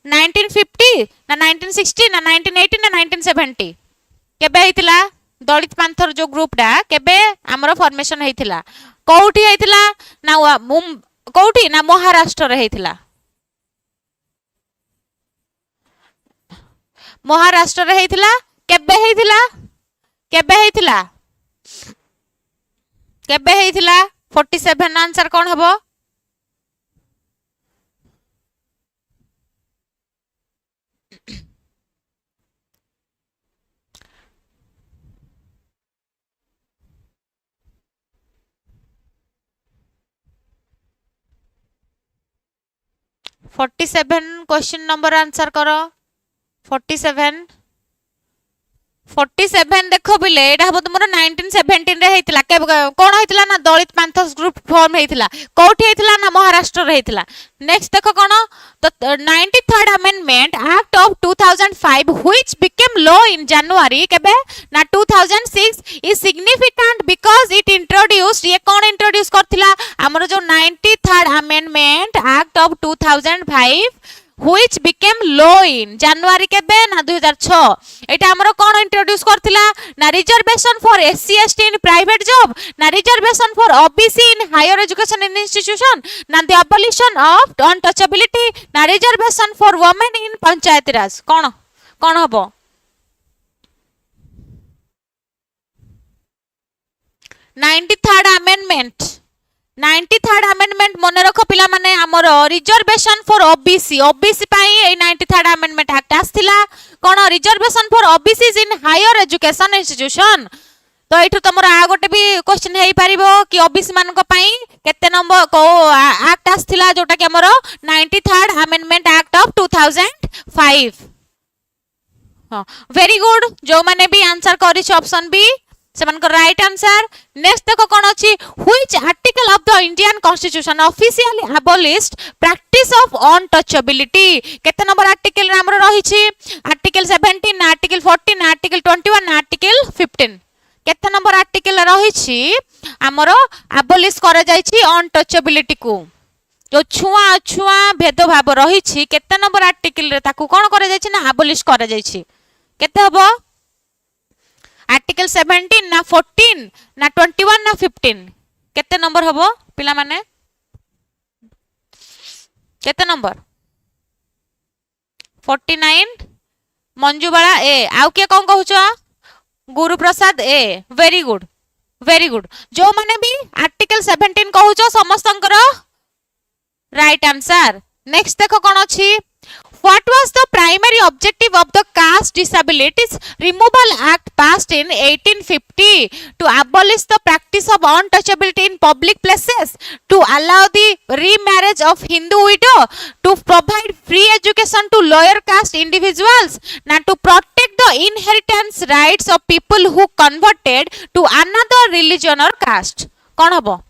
1950 ना 1960 ना 1980 ना 1970 केबे हेतिला दलित panthers जो ग्रुप डा केबे हमर फॉर्मेशन हेतिला कोठी हेतिला ना कोठी ना महाराष्ट्र रे हेतिला महाराष्ट्र रे हेतिला केबे हेतिला केबे हेतिला केबे हेतिला 47 आंसर कौन हबो क्वेश्चन नंबर आंसर करो 47 देखो बिले एटा हबो तुमरो 1917 रे हेतिला कोन हेतिला ना दलित panthers ग्रुप फॉर्म हेतिला कोठी हेतिला ना महाराष्ट्र रे हेतिला नेक्स्ट देखो कोन तो 93rd amendment act of 2005 which became law in january केबे ना 2006 is significant because it introduced ये कोन इंट्रोड्यूस करथिला हमरो जो 93rd amendment act of 2005 which became law in January केबे ना 2006 एटा हमरो कोन इंट्रोड्यूस करथिला ना reservation for SC ST in private job ना reservation for OBC in higher education in institution ना द अबॉलिशन ऑफ अनटचेबिलिटी ना reservation for women in panchayat Raj कोन कोन हबो 93rd amendment 93rd amendment मने रखो पिला माने हमर रिजर्वेशन फॉर ओबीसी ओबीसी पाई ए 93rd amendment एक्ट आस्थिला कोन reservation for OBC in higher education institution तो एठु तमर आ गोटे भी क्वेश्चन हेई परिबो कि ओबीसी मान को पाई केते नंबर को एक्ट आस्थिला जोटा कि हमर 93rd amendment act of 2005 हां वेरी गुड जो माने भी आंसर करिछ ऑप्शन बी सेमान को राइट आंसर नेक्स्ट देखो कोन अछि which article of the Indian constitution officially abolished practice of untouchability केते नंबर आर्टिकल रे हमरो रही छी आर्टिकल 17 ना आर्टिकल 14 ना आर्टिकल 21 ना आर्टिकल 15 केते नंबर आर्टिकल रही छी हमरो abolish करे जाई छी untouchability को जो छुआ छुआ भेदभाव रही छी केते नंबर आर्टिकल रे ताकू कोन करे जाई छी ना abolish करे जाई छी केते हबो आर्टिकल 17 ना 14 ना 21 ना 15 केते नंबर हबो पिला माने केते नंबर 49 मंजुबाला ए आउ के कोन कहूचो Guru Prasad a very good जो माने भी आर्टिकल 17 कहूचो समस्तंकर राइट आंसर नेक्स्ट देखो कोन अछि What was the primary objective of the Caste Disabilities Removal Act passed in 1850 to abolish the practice of untouchability in public places, to allow the remarriage of Hindu widow, to provide free education to lower caste individuals, and to protect the inheritance rights of people who converted to another religion or caste. कौन हबो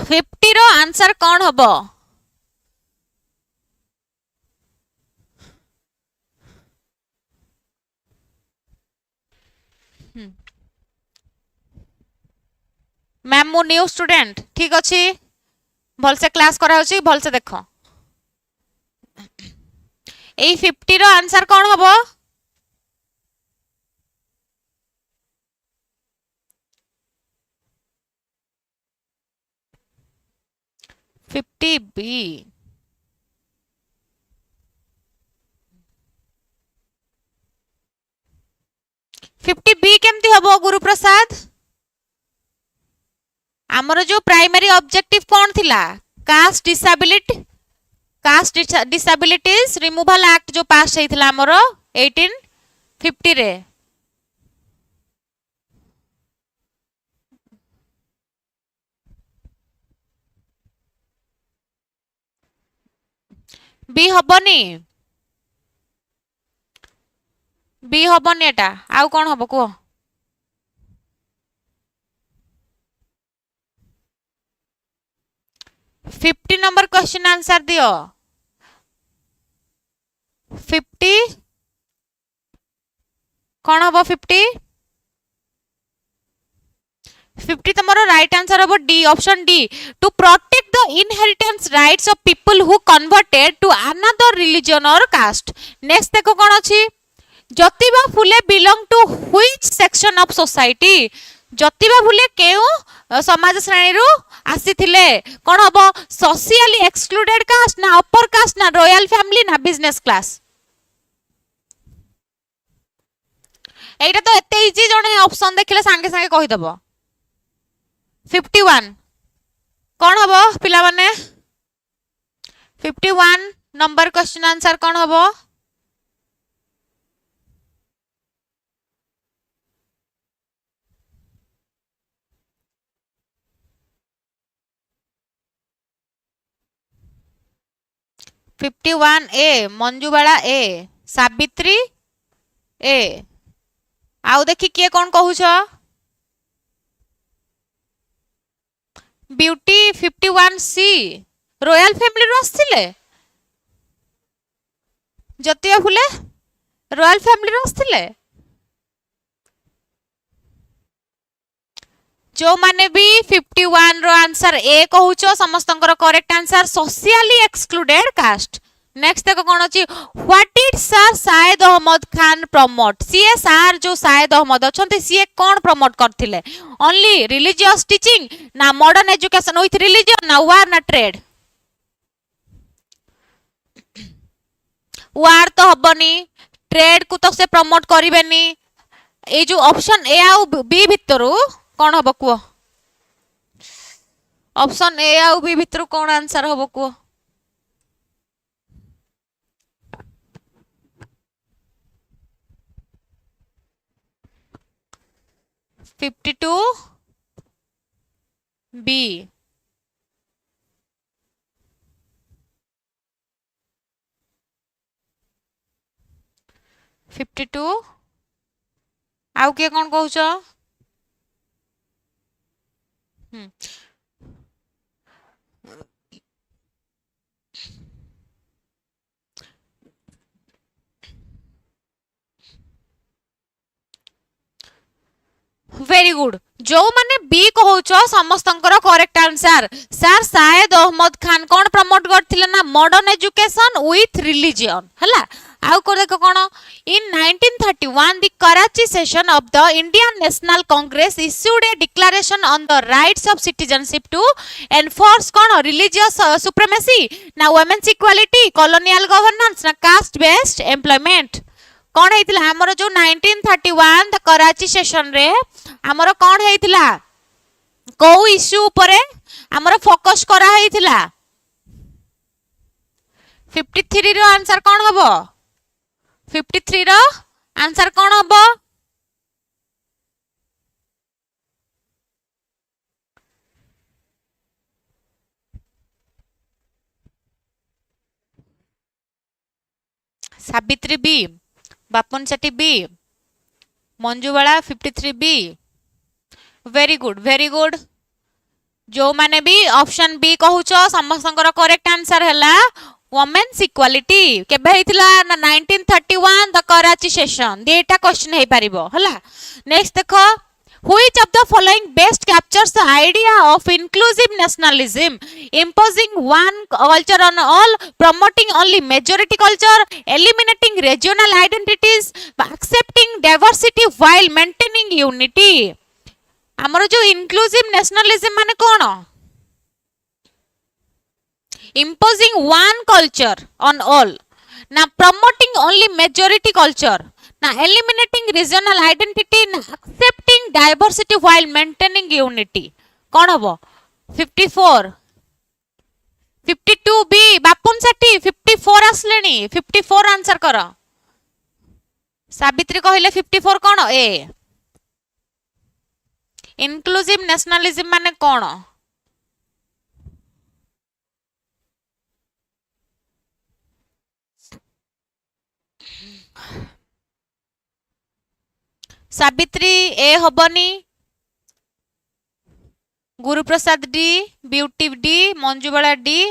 50 रो answer कौन हबो ma'am मु new student ठीक अच्छी भल से class करा भल से देख ए 50 रो आंसर कौन हबो 50 बी 50B केमती हबो गुरु प्रसाद आमर जो प्राइमरी ऑब्जेक्टिव कौन थिला कास्ट डिसेबिलिटीज रिमूवल एक्ट जो पास होइथिला आमर 1850 रे बी हबनी एटा आउ कौन हबो को 50 नंबर क्वेश्चन आंसर दियो 50 कौन हबो 50 तमरो राइट आंसर हबो D option D to protect the inheritance rights of people who converted to another religion or caste next देखो कौन अछि Jyotiba Phule belong to which section of society Jyotiba Phule केउ समाज श्रेणी रु आसीथिले कौन हबो सोशियली एक्सक्लूडेड कास्ट ना अपर कास्ट ना रॉयल फैमिली ना बिजनेस क्लास एटा तो एते इजी जने ऑप्शन देखिले संगे संगे कहि दबो 51 कौन हबो पिला माने 51 नंबर क्वेश्चन आंसर कौन हबो fifty one A Manjubala A Savitri A आउ देखी किए कौन कहूछ ब्यूटी 51 सी रॉयल फैमिली रो आस्थिले ज्योतिबा फुले रॉयल फैमिली रो आस्थिले जो माने भी 51 रो आंसर ए कहूछ समस्तंकर correct answer socially excluded caste next देखो कौन अछि what did sir Syed Ahmad Khan promote सीए सर जो सायद अहमद अछंती सीए कौन प्रमोट करथिले ओनली रिलीजियस टीचिंग ना मॉडर्न एजुकेशन विथ रिलीजन ना वार ना ट्रेड वार तो हबनी ट्रेड को तो से प्रमोट करिवेनी ए जो ऑप्शन ए आ बी भितरु कौन हबो को ऑप्शन ए आ बी भितरु कौन आंसर हबो को 52 बी 52 आउ किए कौन कहूछ वेरी गुड जो माने बी कहूछ समस्तंकर करेक्ट आंसर सर शायद अहमद खान कौन प्रमोट करथिले ना मॉडर्न एजुकेशन विथ रिलीजन हला आउ को देखो कोन in 1931 the Karachi session of the Indian National Congress issued a declaration on the rights of citizenship to enforce कोन रिलीजियस सुप्रीमेसी ना वुमेन्स इक्वालिटी कॉलोनियल गवर्नेंस ना कास्ट बेस्ड एम्प्लॉयमेंट कौन हेतिला हमरो जो 1931 द कराची सेशन रे हमरो कौन हेतिला को इश्यू ऊपर हमरो फोकस करा हेतिला 53 रो आंसर कौन हबो 53 रो आंसर कौन हबो Savitri B Bapan Sethi B Manjubala 53 B very good जो माने भी ऑप्शन बी कहूछ समस्तंकर करेक्ट आंसर हैला वुमेन्स इक्वालिटी केबे हेतिला ना 1931 द कराची सेशन देटा क्वेश्चन हे परिबो हला नेक्स्ट देखो which of the following best captures the idea of inclusive nationalism imposing one culture on all promoting only majority culture eliminating regional identities accepting diversity while maintaining unity हमरो जो inclusive nationalism माने कोन imposing one culture on all ना promoting only majority culture ना eliminating regional identity ना accepting diversity while maintaining unity कौन हम 54 52 B बापुन सेठी 54 आसलेनी 54 answer कर सावित्री कहले 54 कौन ए इनक्लूसिव नेशनलिज्म माने कौन सावित्री ए हबनी Guruprasad D Beauty D Manjubala D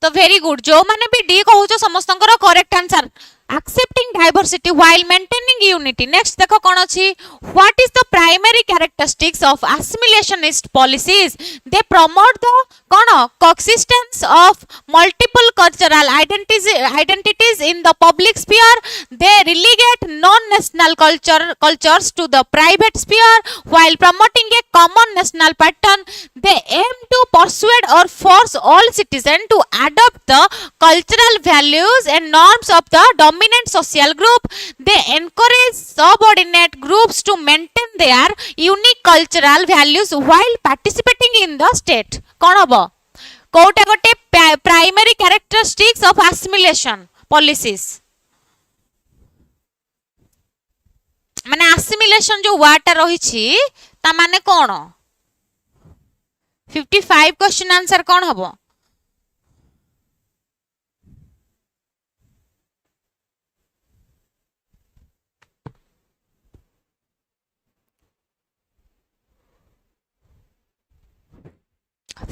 तो वेरी गुड जो माने भी डी कहूचो समस्तंकर correct answer accepting diversity while maintaining unity. Next देखो कौन अछि what is the primary characteristics of assimilationist policies? They promote the कौन coexistence of multiple cultural identities in the public sphere. They relegate non-national cultures to the private sphere while promoting a common national pattern. They aim to persuade or force all citizens to adopt the cultural values and norms of the dominant social group. They encourage subordinate groups to maintain their unique cultural values while participating in the state. कौन हबो कोटा गोटे primary characteristics of assimilation policies माने assimilation जो वाटा रही छी ता माने कौन 55 क्वेश्चन आंसर कौन हबो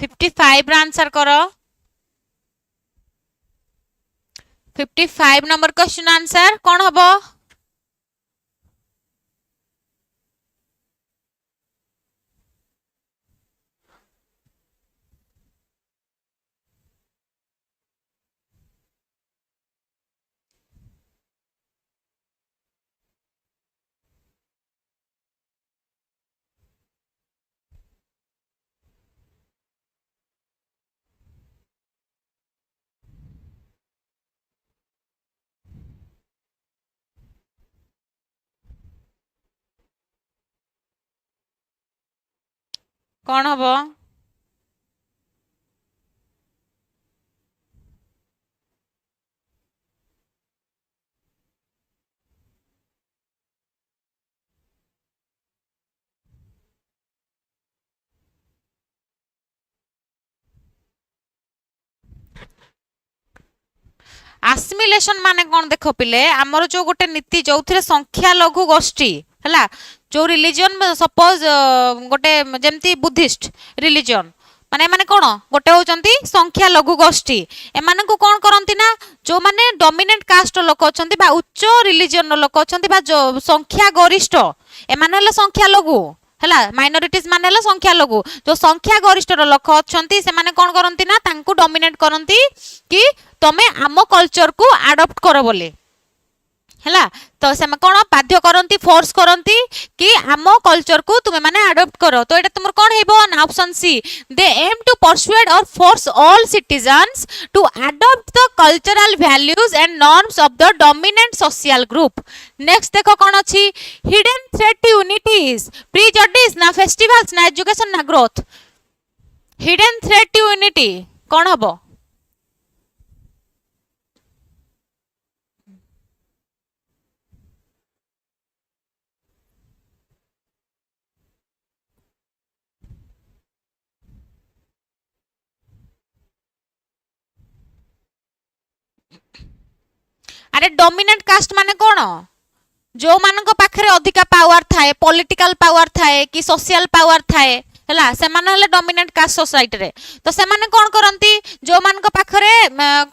55 रा आंसर करो 55 नंबर क्वेश्चन आंसर कौन हबो कौन हबो assimilation माने कौन देखो पिले आमर जो गोटे नीति जो थे संख्या लघु गोष्ठी है जो रिलीजन सपोज गोटे जमती बुद्धिस्ट रिलीजन माने माने कौन गोटे होचंती संख्या लघु गोष्ठी एमान को कौन करंती ना जो माने डोमिनेंट कास्ट लोक अछंती बा उच्च रिलीजन लोक अछंती बा जो संख्या गरिष्ठ एमान हला संख्या लघु हला माइनॉरिटीज माने हला संख्या लघु जो संख्या गरिष्ठ लोक अछंती से माने कौन करंती ना तांको डोमिनेट करंती कि तमे आम कल्चर को अडॉप्ट करो बोले हैला तो से कौन बाध्य करंती फोर्स करंती कि आम कल्चर को तुमे माने अडॉप्ट करो तो एटा तुमर कौन हेबो ना option C they aim to persuade or force all citizens to adopt the cultural values and norms of the dominant social group next देखो कौन अछि हिडन थ्रेट यूनिटीज प्रीजडिस ना फेस्टिवल्स ना एजुकेशन ना ग्रोथ हिडन थ्रेट यूनिटी कौन हबो अरे dominant caste माने कौन जो मान पाखे अधिका पावर थाए पॉलिटिकल पावर थाए कि सोशल पावर थाए हला से माने हले डोमिनेंट कास्ट सोसाइटी रे तो से माने कौन करंती जो मान पाखरे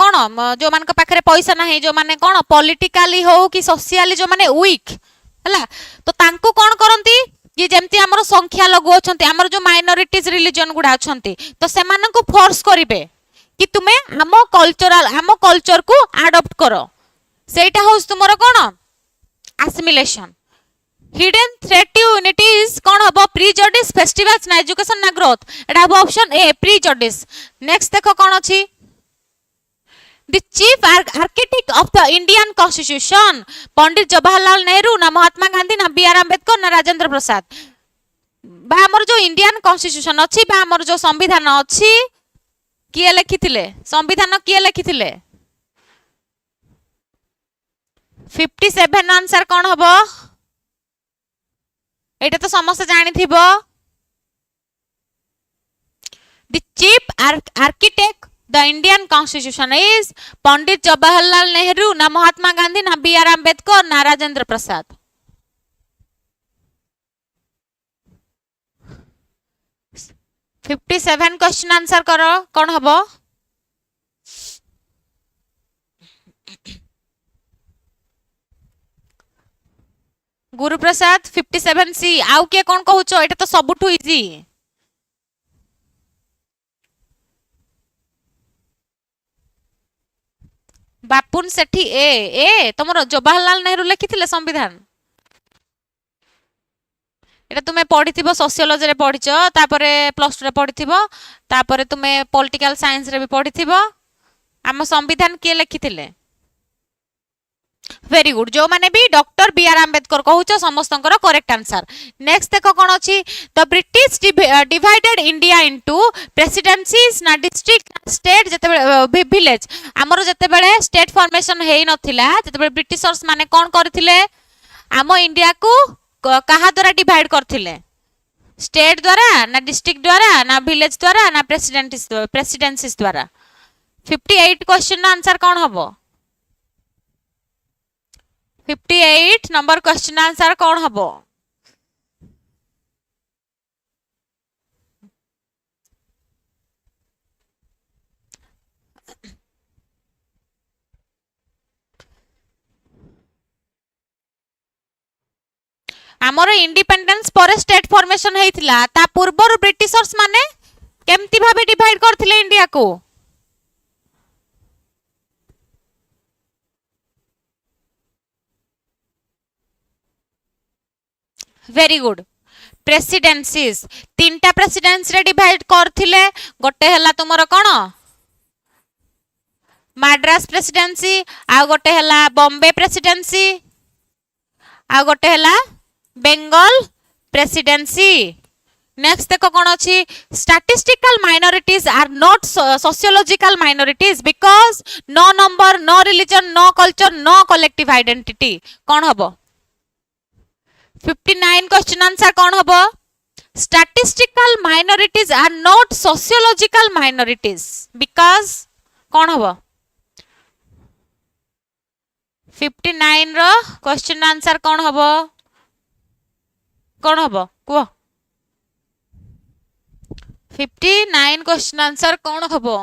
कौन जो मान पाखरे पैसा नाही जो माने कौन पॉलिटिकली हो कि सोशली जो माने वीक हला तो तांको कौन करंती कि जेमती हमर संख्या लघु अछंती हमर जो माइनॉरिटीज रिलीजन गुडा अछंती तो से माने को फोर्स करिवे कि तुमे आम कल्चर को अडॉप्ट करो सेटा होस तुमरो कोन assimilation hidden threat unities कोन हबो prejudice festivals ना एजुकेशन ना ग्रोथ एटा हबो ऑप्शन ए prejudice नेक्स्ट देखो कोन अछि The chief architect of the Indian Constitution, Pandit Jawaharlal Nehru ना महात्मा गांधी ना बी आर आंबेडकर ना राजेंद्र प्रसाद बा हमर जो इंडियन कॉन्स्टिट्यूशन अच्छी बा हमर जो संविधान अच्छी किए लिखिथिले संविधान किए लिखिथिले 57 आंसर कौन हबो एटा तो समस्त जानि थिबो The chief architect the Indian Constitution is Pandit Jawaharlal Nehru ना महात्मा गांधी ना बी आर आंबेडकर ना राजेंद्र प्रसाद 57 क्वेश्चन आंसर करो कौन हबो गुरु प्रसाद 57 सी आउ के कौन कहउचो एटा तो सबुठु इजी बापुन सेठी ए तुमर जवाहरलाल नेहरू लिखिथिले संविधान एटा तुमे पढ़िथिबो सोशियोलॉजी रे पढ़िचो तापरे प्लस 2 रे पढ़िथिबो तापरे तुमे पॉलिटिकल साइंस रे भी पढ़िथिबो आम संविधान के लिखिथिले वेरी गुड जो माने भी डॉक्टर बी आर आंबेडकर कहउचो समस्तंकर करेक्ट आंसर नेक्स्ट देखो कोन अछि the British divided India into presidencies ना डिस्ट्रिक्ट स्टेट जते विलेज हमरो जते बेले स्टेट फॉर्मेशन हेई नथिला जते बेले ब्रिटिशर्स माने कोन करथिले आम इंडिया को कहा द्वारा डिवाइड करथिले स्टेट द्वारा ना डिस्ट्रिक्ट द्वारा ना विलेज द्वारा ना प्रेसिडेंसीज द्वारा 58 क्वेश्चन आंसर कौन हबो 58 नंबर क्वेश्चन आंसर कौन हबो आमर इंडिपेंडेंस पर स्टेट फॉर्मेशन हेइतिला ता पूर्वर ब्रिटिशर्स माने केमती भाबे डिवाइड करथिले इंडिया को वेरी गुड प्रेसिडेंसीज तीनटा प्रेसिडेंसी रे डिवाइड करथिले गोटे हला तुमरो कोन मद्रास प्रेसिडेंसी आ गोटे हला बॉम्बे प्रेसिडेंसी आ गोटे हला बेंगल प्रेसिडेंसी नेक्स्ट देखो कौन अच्छी statistical minorities are not sociological minorities because no number no religion no culture no collective identity कौन हबो 59 क्वेश्चन आंसर कौन हबो statistical minorities are not sociological minorities because कौन हबो 59 रो क्वेश्चन आंसर कौन हबो कौन हबो कुओ 59 क्वेश्चन आंसर कौन हबो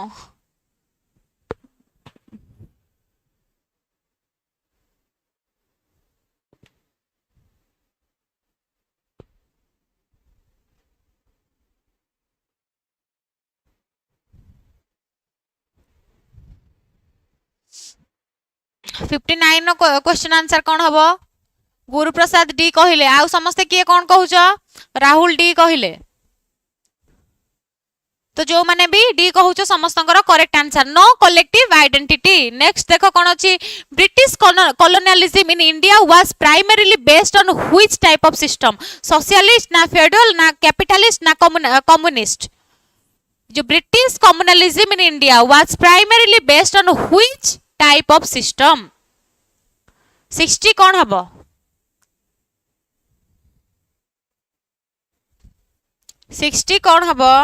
फिफ्टी नाइन क्वेश्चन आंसर कौन हबो गुरु प्रसाद डी कहले आउ समस्ते किए कौन कहूच राहुल डी कहले तो जो माने भी डी कहूच समस्त correct answer no collective identity next देखो कौन अच्छी British colonialism in India was primarily based on which type of system socialist ना फेडरल ना कैपिटलिस्ट ना कम्युनिस्ट जो British communalism in India was primarily based on which type of system 60 कौन हबो 60 कौन हबो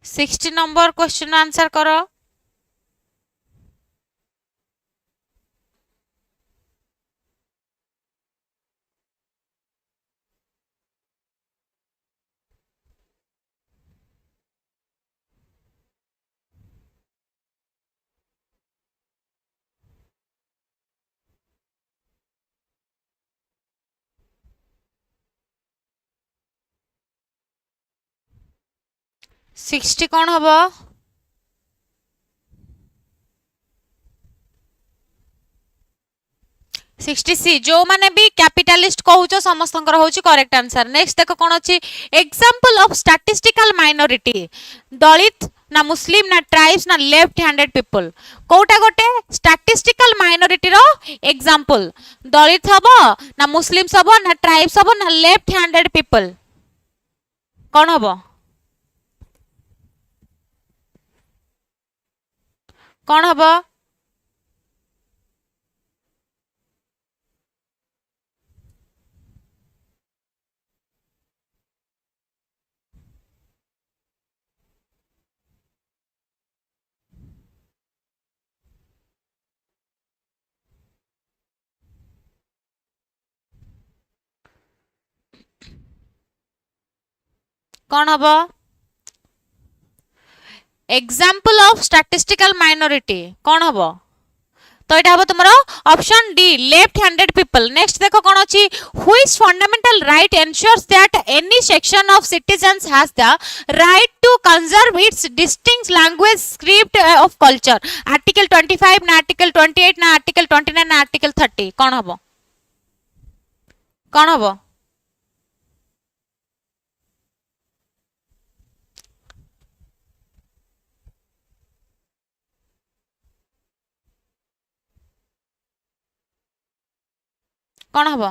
सिक्सटी नंबर क्वेश्चन आंसर करो 60 कौन हबो 60 सी जो माने भी कैपिटलिस्ट कहूछ समस्तंकर होची करेक्ट आंसर नेक्स्ट देखो कोन अछि एग्जांपल ऑफ स्टैटिस्टिकल माइनॉरिटी दलित ना मुस्लिम ना ट्राइब्स ना लेफ्ट हैंडेड पीपल कोटा गोटे स्टैटिस्टिकल माइनॉरिटी रो एग्जांपल दलित हबो ना मुस्लिम्स हबो ना ट्राइब्स हबो ना लेफ्ट हैंडेड पीपल कौन हबो कौन हबो कौन हबो एग्जांपल ऑफ स्टैटिस्टिकल माइनॉरिटी कौन हबो तो এটা হবে তোমার option D left handed people next দেখো কোন আছে which fundamental right ensures that any section of citizens has the right two conserve it's distinct language script of culture article 25 না আর্টিকেল 28 না আর্টিকেল 29 না আর্টিকেল 30 কোন হবো কোন হবো কোন হবো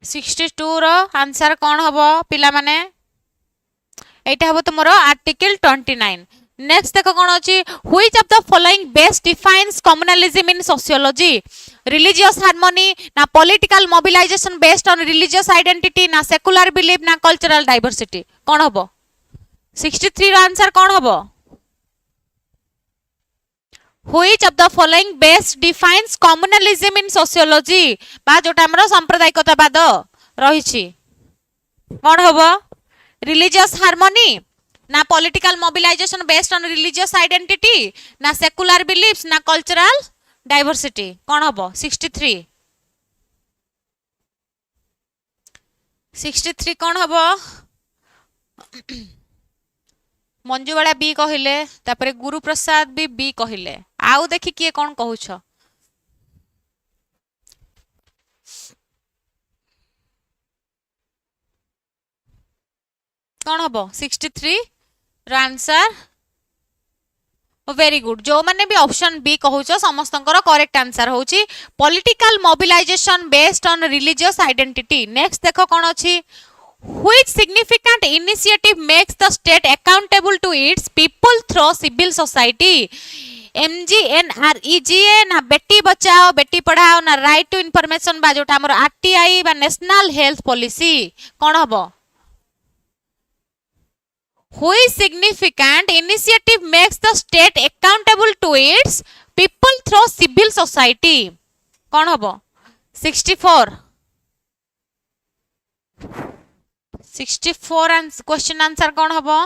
62 रो आंसर कौन हबो पिला माने एटा हबो तुमरो आर्टिकल 29 नेक्स्ट देखो कौन अछि which of the following best defines communalism in sociology religious harmony ना political mobilization based on religious identity ना सेकुलर बिलीफ ना कल्चरल डाइवर्सिटी कौन हबो 63 रो आंसर कौन हबो Which of the following best defines communalism in sociology बा जोटा हमरो सांप्रदायिकतावाद रहिछि कोन हबो रिलीजियस हार्मनी ना political mobilization based on religious identity ना सेकुलर बिलीफ्स ना कल्चरल डाइवर्सिटी कोन हबो 63 63 कोन हबो मंजुवाला बी कहिले तापरे गुरु प्रसाद भी बी कहिले आउ देखि किए कोन कहूछ कोन हबो 63 रो आंसर वेरी गुड जो माने भी ऑप्शन बी कहूछ समस्तंकर करेक्ट आंसर होची political mobilization based on religious identity next देखो कोन अछि Which significant initiative makes the state accountable to its people through civil society? MGNREGA ना बेटी बचाओ बेटी पढ़ाओ ना राइट टू इन्फॉर्मेशन बा जोटा हमर आरटीआई बा नेशनल हेल्थ पॉलिसी कोन हबो Which significant initiative makes the state accountable to its people through civil society? कोन हबो 64 64 question answer कौन हबो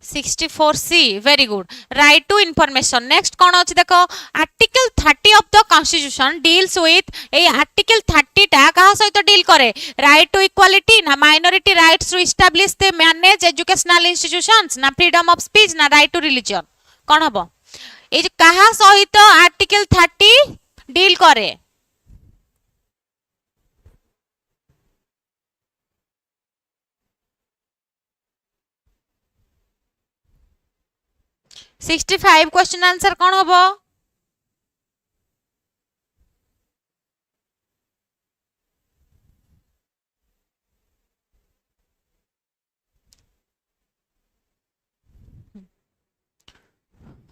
sixty four C very good right to information next कौन अच्छी देखो article 30 of the constitution deals with a article 30 टा कहा सहित deal करे राइट टू इक्वालिटी ना minority rights to establish the manage educational institutions ना फ्रीडम ऑफ स्पीच ना राइट टू रिलीजन कौन हबो ए कहा सहित आर्टिकल 30 डील करे 65 क्वेश्चन आंसर कौन हबो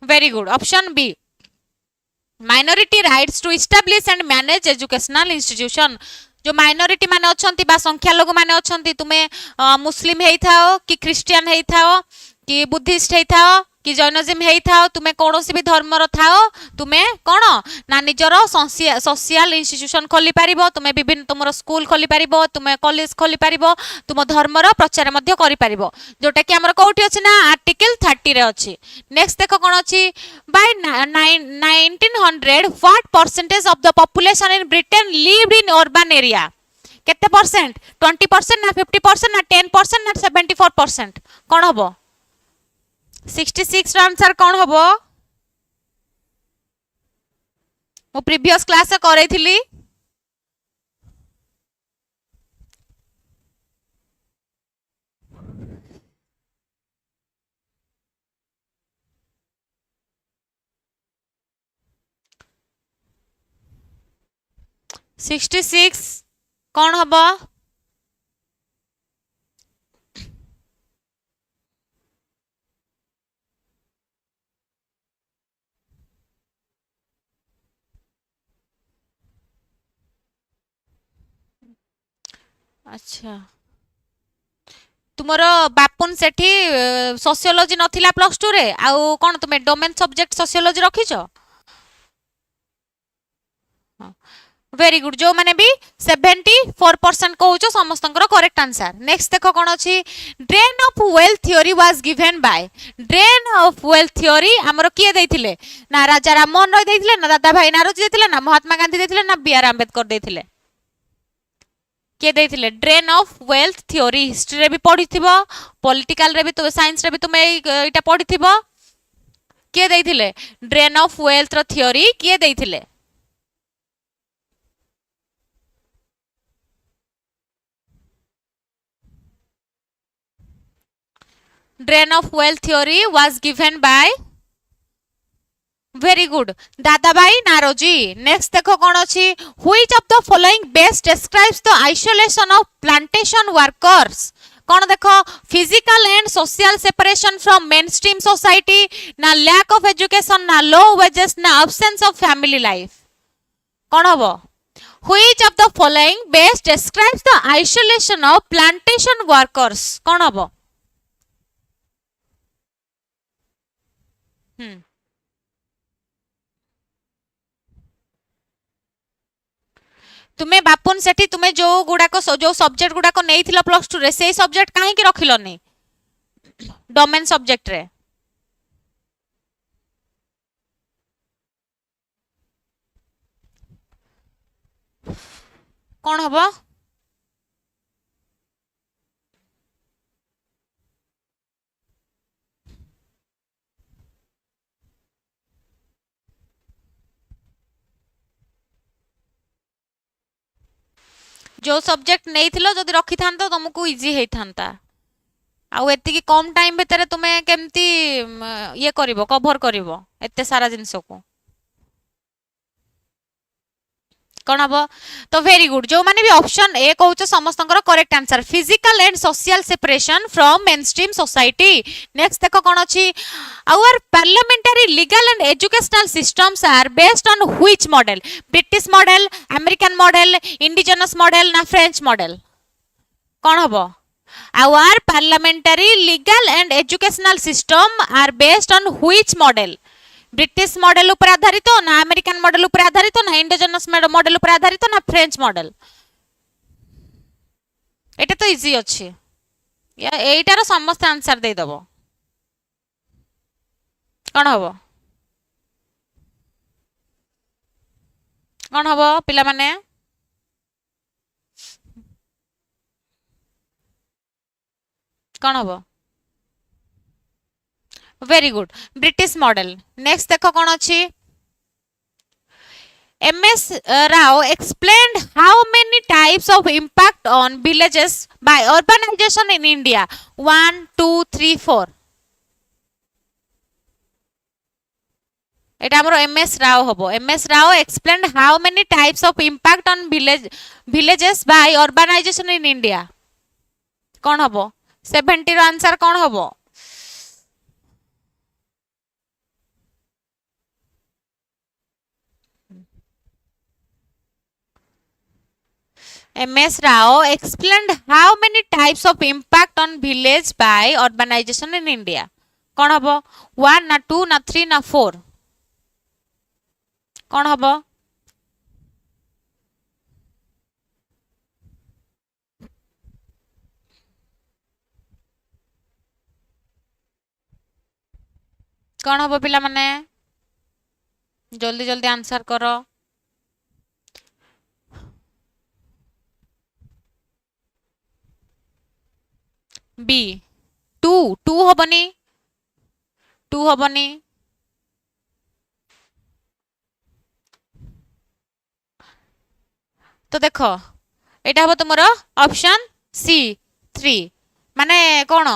very good option B minority rights to establish and manage educational institution जो माइनॉरिटी माने अछंती बा संख्या लोग माने अछंती तुमे मुस्लिम हेई थाओ कि क्रिश्चियन हेई थाओ कि बुद्धिस्ट हेई थाओ कि जैनिज्म हेई थाओ तुमे कोनोसी भी धर्मर थाओ तुमे कोन ना निजर सोशल इंस्टीट्यूशन खोली पारिबो तुमे विभिन्न तुमरो स्कूल खोली पारिबो तुमे कॉलेज खोली पारिबो तुम धर्मर प्रचार मध्य करि पारिबो जोटा कि हमर कोठी अछि ना आर्टिकल 30 रे अछि नेक्स्ट देखो कोन अछि by 1900 what percentage of the population in Britain lived in urban area केते परसेंट 20% ना 50% ना 10% ना 74% कोन हबो 66 ର आंसर कोन हबो मो प्रीवियस क्लास रे करैथिली 66 कोन हबो अच्छा तुमरो बापुन सेठी सोशियोलॉजी नथिला प्लस 2 रे आउ कोन तुमे डोमेन सब्जेक्ट सोशियोलॉजी रखिछो वेरी गुड जो माने भी 74% कहूचो समस्तंकर करेक्ट आंसर नेक्स्ट देखो कोन अछि drain of wealth theory was given by drain of wealth theory हमरो किए दैथिले ना राजा राममोहन रॉय दैथिले ना दादा भाई नारोजी दैथिले ना महात्मा गांधी दैथिले ना बी आर आंबेडकर दैथिले किए दैथिले drain of wealth theory history रे भी पढिथिबो पॉलिटिकल रे भी तो साइंस रे भी तुमे एटा पढिथिबो किए दैथिले ड्रेन ऑफ वेल्थ रो थ्योरी किए दैथिले drain of wealth theory was given by very good Dadabhai Naoroji next देखो कोन अछि which of the following best describes the isolation of plantation workers कोन देखो physical and social separation from mainstream society ना lack of education ना low wages ना absence of family life कोन हबो which of the following best describes the isolation of plantation workers कोन हबो तुमे बापुन सेठी तुमे जो गुडाको जो सब्जेक्ट गुडाको नेइथिलो प्लस 2 रे सेही सब्जेक्ट काहे कि रखिलोनी डोमेन सब्जेक्ट रे कोन हबो जो सब्जेक्ट नेइथिलो जदि रखि थांतो तुमको इजी हेई थांता आउ एतिकी कम टाइम भितर तुमे केमती ये करिवो कवर करिवो एते सारा जिंस को कोन हबो तो वेरी गुड जो माने भी ऑप्शन ए कहउछ समस्तंकर correct answer physical and social separation from mainstream society next देखो कोन अछि our parliamentary legal and educational systems are based on which model British model American model indigenous model ना French model कोन हबो our parliamentary legal and educational system are based on which model British model ऊपर आधारित ना American model ऊपर आधारित ना indigenous model ऊपर आधारित ना फ्रेंच मॉडल एटा तो इजी अछि या एटार समस्त आंसर दे दबो कोन हबो कोन हबो पिला माने कोन हबो very good British model next देखो कोन अछि MS Rao explained how many types of impact on villages by urbanization in India 1 2 3 4 এটা हमरो MS Rao हबो MS Rao explained how many types of impact on villages by urbanization in India कोन हबो 70 रो answer कोन हबो MS Rao explained how many types of impact on village by urbanization in India. कौन हबो 1 ना 2 ना 3 ना 4 कौन हबो कौन हबो पिला माने जल्दी जल्दी आंसर करो बी 2 2 हबनी 2 हबनी तो देख एटा हम तुम ऑप्शन सी 3 माने कौन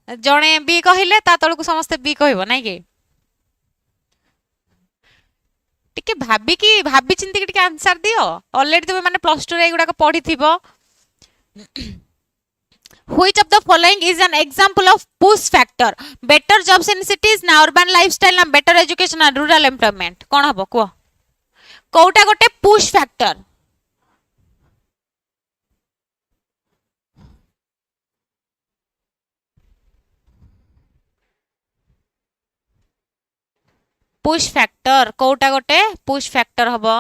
जड़े बी कहले ता तलक समस्ते बी कहब ना कि टिके भाभी चिंती के आंसर दियो ऑलरेडी तुम माने प्लस 2 रे एगुडा पढ़ी थिबो Which of the following is an example of push factor? Better jobs in cities na urban lifestyle na better education na rural employment कौन हबो को कोटा गोटे push factor पुश फैक्टर कोटा गोटे पुश फैक्टर हबो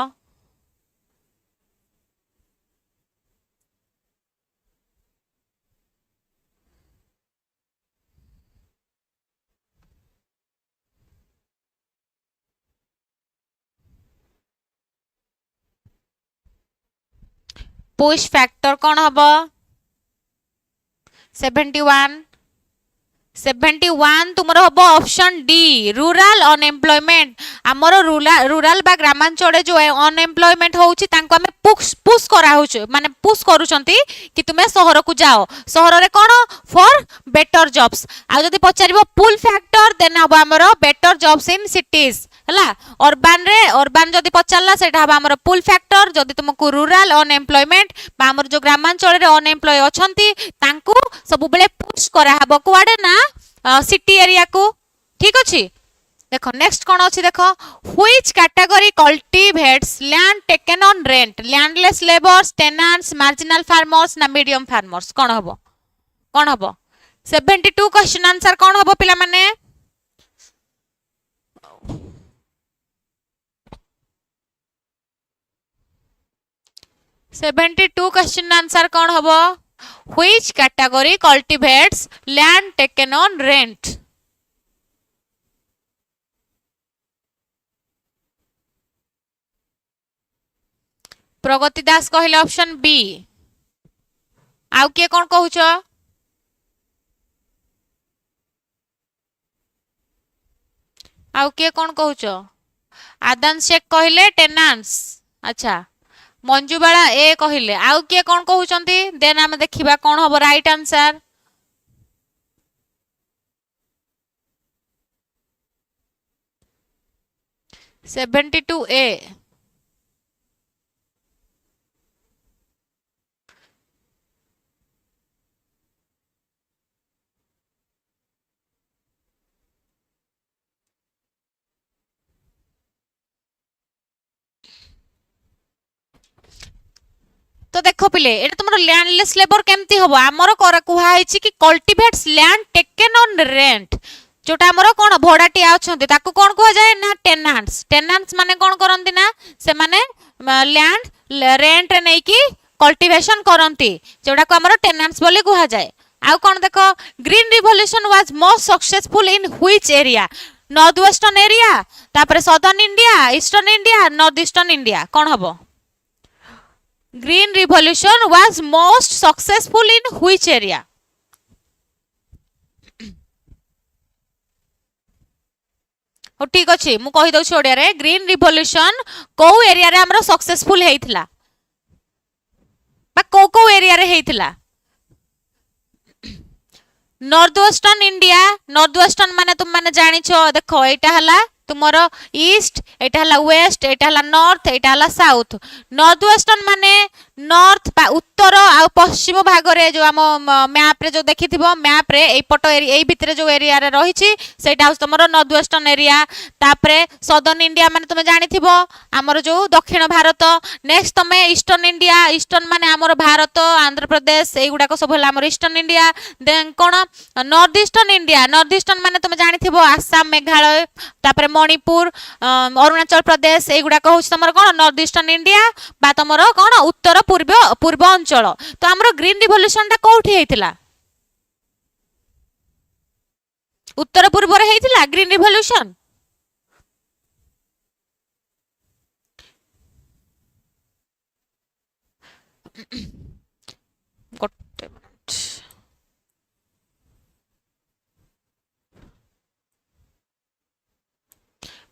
पुश फैक्टर कौन हबो 71 71 तुमरो हबो ऑप्शन डी रूरल अनएम्प्लॉयमेंट हमर रूरल बा ग्रामांचल जो अनएम्प्लॉयमेंट होउची तांको हमें पुश करा होउची माने पुश करूचंती कि तुमे शहर को जाओ शहर रे कोन फॉर बेटर जॉब्स आ जदी पचारिबो पुल फैक्टर देन हबो हमर बेटर जॉब्स इन सिटीज हला अर्बन जदी पचारला सेटा हबो हमर पुल फैक्टर जदी तुमको रूरल अनएम्प्लॉयमेंट बा हमर जो ग्रामांचल रे अनएम्प्लॉय अछंती तांको सब बेले पुश करा हबो कुआडे ना सिटी एरिया को ठीक अछि देखो नेक्स्ट कोन अछि देखो which category cultivates land taken on rent landless labours tenants marginal farmers ना मीडियम फार्मर्स कोन हबो 72 क्वेश्चन आंसर कोन हबो पिला माने 72 क्वेश्चन आंसर कोन हबो which category cultivates land taken on rent Pragati Das कहले ऑप्शन बी आउ के कोन कहूछ आउ के कोन कहूछ आदान शेख कहले टेनेंट्स अच्छा मंजुबाला ए कहले आउ के कोन कहउचंती देन हम देखिबा कोन हबो राइट आंसर सेवेंटी टू ए तो देखो पिले एटा तुमरो लैंडलेस लेबर केमती हबो हमरो कुहा हिची कि कल्टीवेट्स लैंड टेकन ऑन रेंट जोटा हमरो कोन भड़ाटी आछंती ताको कोन कुहा जाय ना टेनेंट्स माने कोन करंती ना से माने लैंड रेंट रे नै कि कल्टीवेशन करंती जोटा को हमरो टेनेंट्स बोली कुहा जाय आउ कोन देखो green revolution was most successful in which area north western area तापर southern India eastern India north eastern India कोन हबो Green Revolution was most successful in which area? हो ठीक अछि मु कहि दउछि ओडिया रे ग्रीन रिवोल्यूशन को एरिया रे हमरो सक्सेसफुल हेइथिला बा को एरिया रे हेइथिला north western India north western माने तुम माने जानि छो देखो एटा हला तुमर ईस्ट, एटा हला वेस्ट, एटा हला नॉर्थ, एटा हला साउथ। नॉर्थ वेस्टर्न माने नॉर्थ उत्तर आ पश्चिम भाग रे जो हम मैप रे जो देखिथिबो मैप रे एई पटो एरिया एई भितरे जो एरिया रे रहिछि सेटा हाउस तुमर नॉर्थ वेस्टर्न एरिया। तापरे सदर्न इंडिया माने तुमे जानिथिबो हमर जो दक्षिण भारत। नेक्स्ट तुमे ईस्टर्न इंडिया, ईस्टर्न माने हमर भारत आंध्र प्रदेश एगुडा को सब हला हमर ईस्टर्न इंडिया। देन कोन north eastern India, north eastern माने तुमे जानिथिबो आसाम, मेघालय, तापरे मणिपुर, अरुणाचल प्रदेश एगुडा को होछ तमर कोन नॉर्थ ईस्टर्न इंडिया बा तमर कोन उत्तर पूर्व पूर्व अंचल। तो हमर ग्रीन रिवोल्यूशन ता कोठी हेतिला? उत्तर पूर्व रे हेतिला ग्रीन रिवोल्यूशन। गोटे मिनिट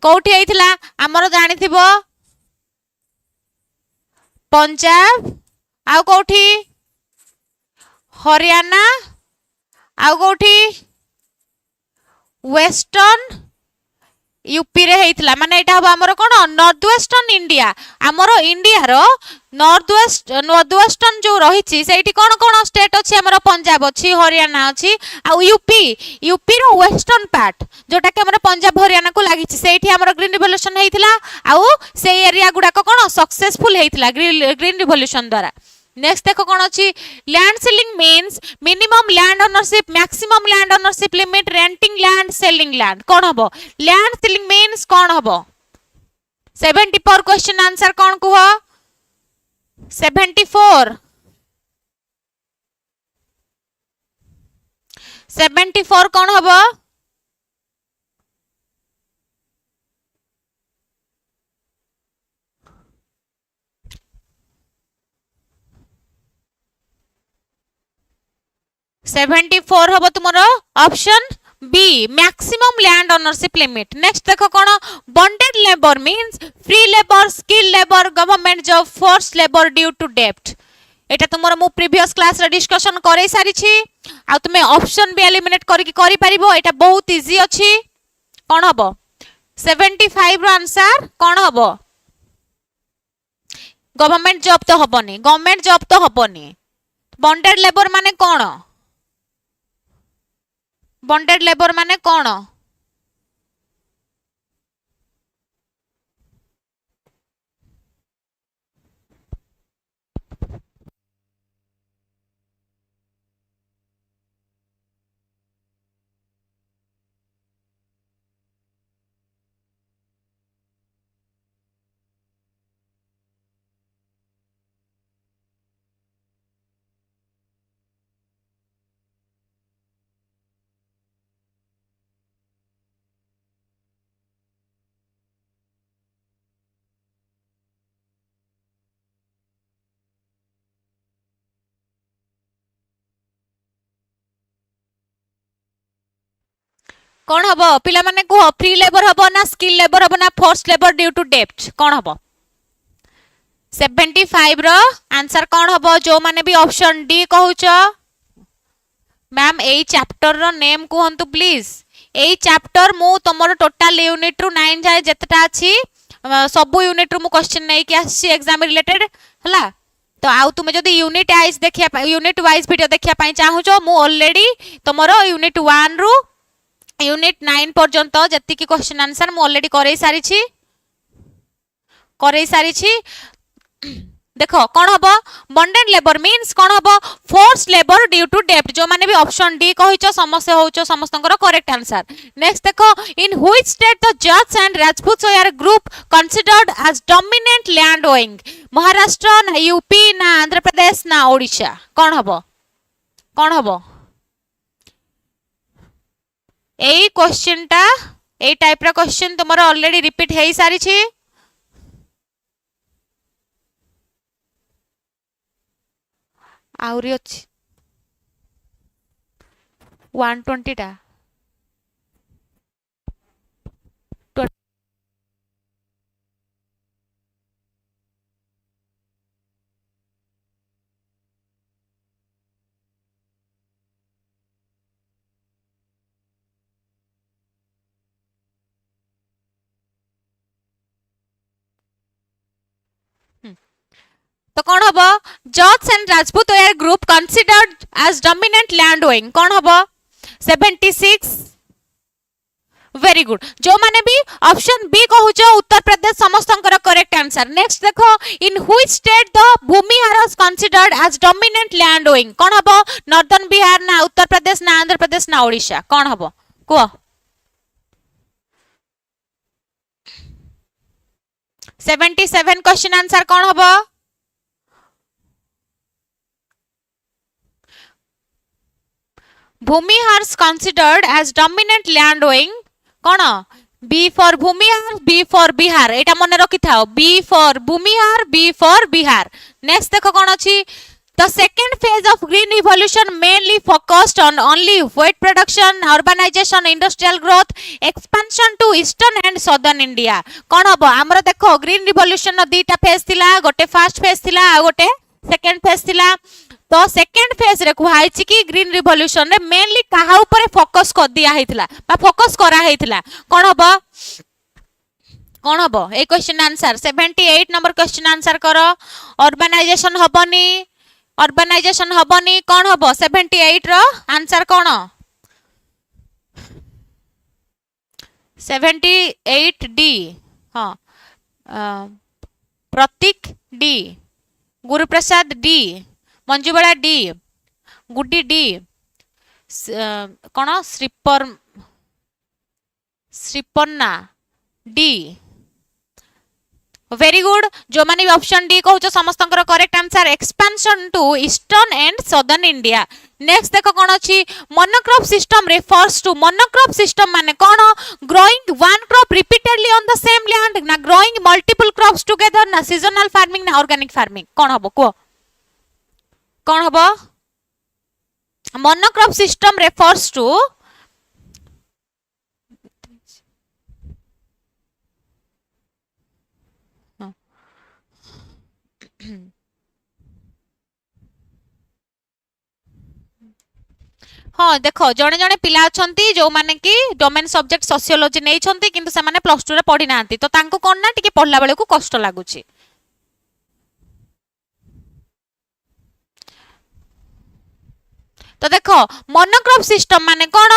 कोठी हेतिला हमर जानिथिबो पंजाब आउ कोठी हरियाणा आउ कोठी वेस्टर्न यूपी रे हेतिला। माने एटा हबो हमर कोन नॉर्थ वेस्टर्न इंडिया। हमर इंडिया रो नॉर्थ वेस्टर्न जो रहिछि सेठी कोन कोन स्टेट अछि हमर पंजाब अछि, हरियाणा अछि आ यूपी, यूपी रो वेस्टर्न पार्ट जोटा के हमर पंजाब हरियाणा को लागिछि सेठी हमर ग्रीन रिवोल्यूशन हेतिला। आ से एरिया गुडा को कोन सक्सेसफुल हेतिला ग्रीन रिवोल्यूशन द्वारा। नेक्स्ट देखो कौन अच्छी land ceiling means minimum land ownership, maximum land ownership limit, renting land, selling land. कौन हबो लैंड सीलिंग मीन्स कौन हबो? 74 क्वेश्चन आंसर कौन कुह? 74 74 कौन हबो? सेवेंटी फोर हम तुम option B maximum land ownership limit. Next देखो कौन bonded labour means free labour, skill labour, government job, force labour due to डेप्थ। एटा तुमर मु प्रीवियस क्लास रे डिस्कशन करे सारी छी आ तुमे ऑप्शन भी एलिमिनेट करके करि परिबो। एटा बहुत इजी अछि। कौन हबो 75 रो आंसर कौन हबो? गवर्नमेंट जॉब तो हबनी, गवर्नमेंट जॉब तो हबनी। बॉन्डेड लेबर माने कौन? बॉन्डेड लेबर माने कौन? कौन हबो पिला माने कुह फ्री लेबर हबो ना स्किल लेबर हबो ना फोर्स लेबर ड्यू टू डेप्थ? कौन हबो 75 रो आंसर कौन हबो? जो माने भी ऑप्शन डी कहूछ। मैम एई चैप्टर रो नेम कहंतु प्लीज। एई चैप्टर मु तमरो टोटल यूनिट रु 9 जाय जतटा अछि सब यूनिट रु मु क्वेश्चन नै कि आछि एग्जाम रिलेटेड हला। तो आउ तुमे जदि यूनिट वाइज देखिया यूनिट वाइज वीडियो देखिया पई चाहूछो मु ऑलरेडी तमरो यूनिट 1 रु यूनिट 9 पर्यंत जति की क्वेश्चन आंसर मु ऑलरेडी करे सारी छी। देखो कौन हबो बॉन्डेड लेबर मीन्स कौन हबो फोर्स लेबर ड्यू टू डेप्थ। जो माने भी ऑप्शन डी कहिचो समस्या होचो समस्तंकर करेक्ट आंसर। नेक्स्ट देखो in which state the Jats and Rajput are group considered as dominant land owning? Maharashtra ना यूपी ना आंध्र प्रदेश ना ओडिशा? कौन हबो कौन हबो? एई क्वेश्चन टा एई टाइप रा क्वेश्चन तुमरो ऑलरेडी रिपीट हेई सारी छी। आउरी अछि 120 टा तो कौन हम Jats and Rajput were group considered as dominant land owning कौन हम 76 वेरी गुड जो माने भी ऑप्शन बी कहूछ उत्तर प्रदेश समस्तंकर करेक्ट आंसर नेक्स्ट देखो in which state the Bhumihar is considered as dominant land owning कौन हम नॉर्दर्न बिहार ना उत्तर प्रदेश ना आंध्र प्रदेश ना ओडिशा कौन हम को 77 क्वेश्चन आंसर कौन हम Bhumihar considered as dominant land owning कौन B for Bhumihar B for Bihar एटा मन रखि थाओ B for Bhumihar B for Bihar next देखो कौन अछि the second phase of green revolution mainly focused on only wheat production urbanization industrial growth expansion to eastern and southern India कौन हम हमर देखो ग्रीन रिवॉल्यूशन दीटा फेज थिला गोटे फर्स्ट फेज थिला आ गोटे सेकंड फेज थिला तो सेकेंड फेज रे कुहाई छी कि ग्रीन रिवॉल्यूशन रे मेनली कहा ऊपर फोकस कर दिया हेतिला बा फोकस करा हेतिला कौन हबो ए question answer 78 number question answer करो अर्बनाइजेशन हबनी कौन हबो 78 रो आंसर कौन 78 डी हां Pratik D Guruprasad D Manjubala D Guddi D कौन श्रीपन्ना डी वेरी गुड जो माने ऑप्शन डी कहउछ समस्तंकर correct answer expansion to eastern and southern India next देखो कौन अछि monocrop system refers to monocrop system माने कौन growing one crop repeatedly on the same land ना ग्रोइंग मल्टीपल क्रॉप्स टुगेदर ना सीजनल फार्मिंग ना ऑर्गेनिक फार्मिंग कौन हबो को कौन हबो मोनोक्रॉप सिस्टम रेफर्स टू हाँ देखो जड़े जड़े पिला अच्छी जो माने कि डोमेन सब्जेक्ट सोशियोलॉजी नहीं छंती किंतु से माने प्लस 2 रे पढ़ी नांती तो तांको कोन ना टिके पढ़ला बेले को कष्ट लागुची तो देखो मोनोक्रॉप सिस्टम माने कौन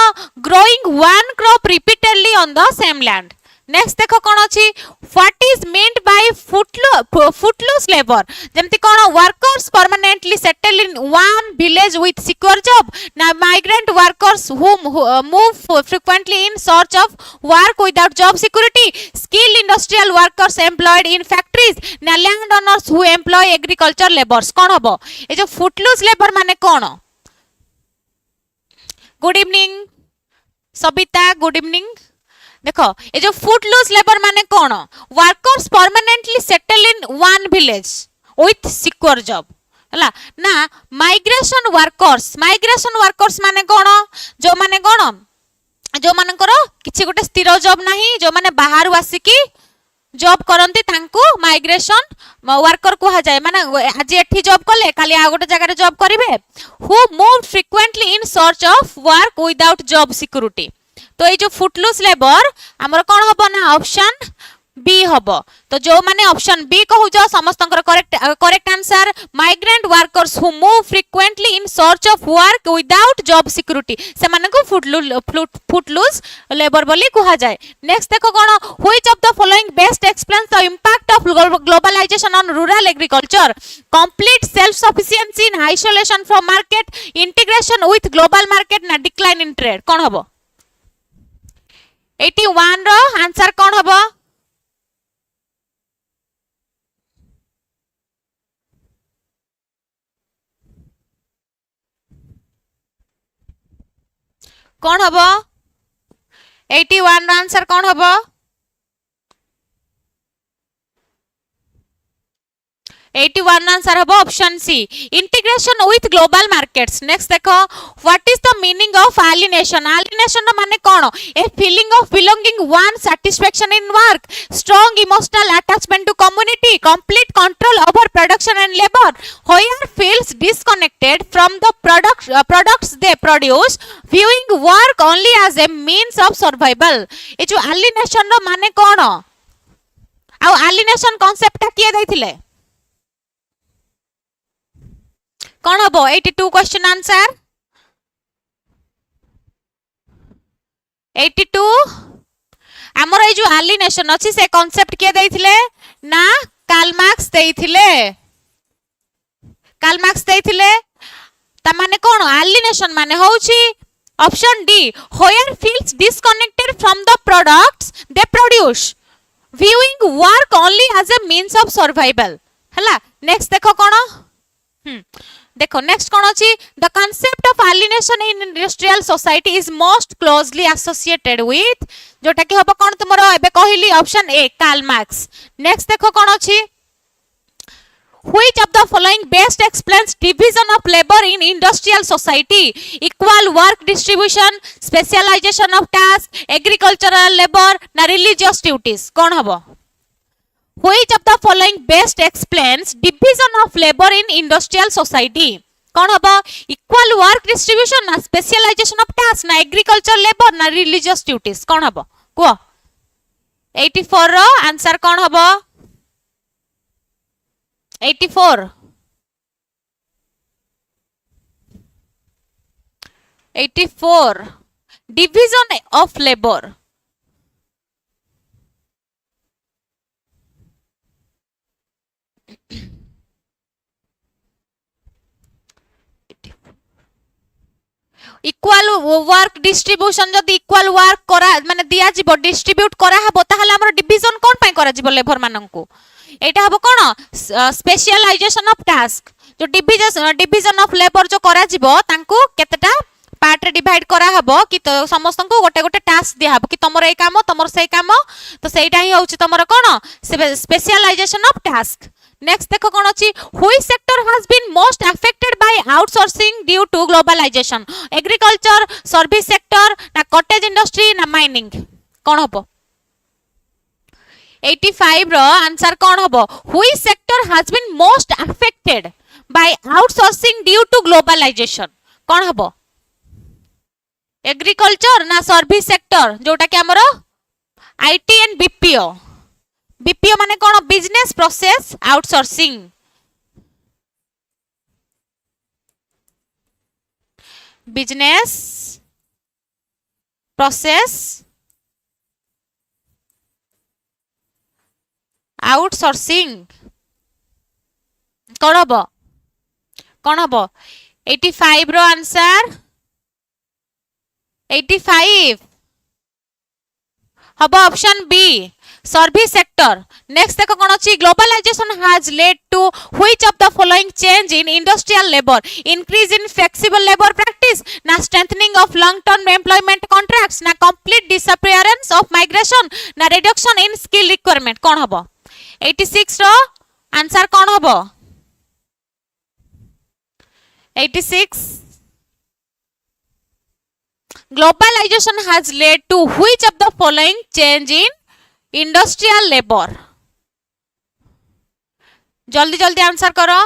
growing one crop repeatedly on the same land next देखो कौन अछि what is meant by footloose labour जेमति कौन workers permanently settle in one village with secure job ना migrant workers who move frequently in search of work without job security skilled industrial workers employed in factories ना land owners who employ agriculture labours कौन हबो ए जो footloose labour माने कौन good evening Sabita good evening देखो ये जो फुटलूस लेबर माने कौन workers permanently settle in one village with secure job हला ना माइग्रेशन वर्कर्स माने कौन जो मानकर किछि गोटे स्थिर जॉब नाही जो माने बाहर आसिकी जॉब करंती तांको माइग्रेशन वर्कर कहा जाए माने आज एठी जॉब कले काली आ गोटे जगह जॉब करिवे who move frequently in search of work without job security तो ये जो फुटलूस लेबर हमर कोन हबो ना ऑप्शन बी हबो तो जो माने ऑप्शन बी कहू जो समस्तंकर correct answer migrant workers who move frequently in search of work without job security से माने को फुटलूस लेबर बोली कहा जाए नेक्स्ट देखो कोन which of the following best explains the impact of globalization on rural agriculture complete self sufficiency in isolation from market integration with global market ना decline in trade कोन हबो 81 रो आंसर कोन हबो कौन हबो 81 रो आंसर कौन हबो 81 आंसर हबो option C integration with global markets next देखो what is the meaning of alienation माने कोन a feeling of belonging one satisfaction in work strong emotional attachment to community complete control over production and labour where feels disconnected from the products they produce viewing work only as a means of survival ए जो alienation रो माने कोन आ alienation concept किए दैथिले कौन हम 82 question answer 82 आमर ये जो alienation अच्छी से कॉन्सेप्ट किए देथिले ना कार्ल मार्क्स देथिले कार्ल मार्क्स देथिले ता माने कोन एलिनेशन माने होउची option D होयर feels disconnected from the products they produce viewing work only as a means of survival हला नेक्स्ट देखो कोन देखो नेक्स्ट कोन अछि the concept of alienation in industrial society is most closely associated with जोटा कि हबो कोन तुमरो एबे कहिली option A Karl Marx next देखो कोन अछि which of the following best explains division of labor in industrial society equal work distribution specialization of task agricultural labor na religious duties कोन हबो which of the following best explains division of labor in industrial society कोन हबो equal work distribution na specialization of task na agricultural labor na religious duties कोन हबो को 84 रो answer कोन हबो 84 84 division of labor equal work distribution जदी equal work करा माने दिया जीवो डिस्ट्रीब्यूट करा हबो ताहले हमर डिवीजन कोन पय करा जीवो लेबर माननकु एटा हबो कोन स्पेशलाइजेशन ऑफ टास्क जो डिवीजन ऑफ लेबर जो करा जीवो तांको केतेटा पार्ट रे डिवाइड करा हबो कि तो समस्त को गोटे गोटे टास्क दिया हबो कि तमर ए काम तमर से काम तो सेटा ही होउची तमर कोन स्पेशलाइजेशन ऑफ टास्क नेक्स्ट देखो कोन अछि which sector has been most affected by outsourcing due to globalization agriculture service sector ना कॉटेज इंडस्ट्री ना माइनिंग कोन हबो 85 रो आंसर कोन हबो which sector has been most affected by outsourcing due to globalization कोन हबो एग्रीकल्चर ना सर्विस सेक्टर जोटा कि हमरो आईटी एंड बीपीओ बीपीओ माने कोन business process outsourcing business process outsourcing कोन हबो 85 रो आंसर 85 हबो option B service sector next देखो कोन अछि globalization has led to which of the following change in industrial labour increase in flexible labour practice ना strengthening of long term employment contracts ना complete disappearance of migration ना reduction in skill requirement कोन हबो 86 रो answer कोन हबो 86 globalization has led to which of the following change in industrial labor जल्दी जल्दी answer करो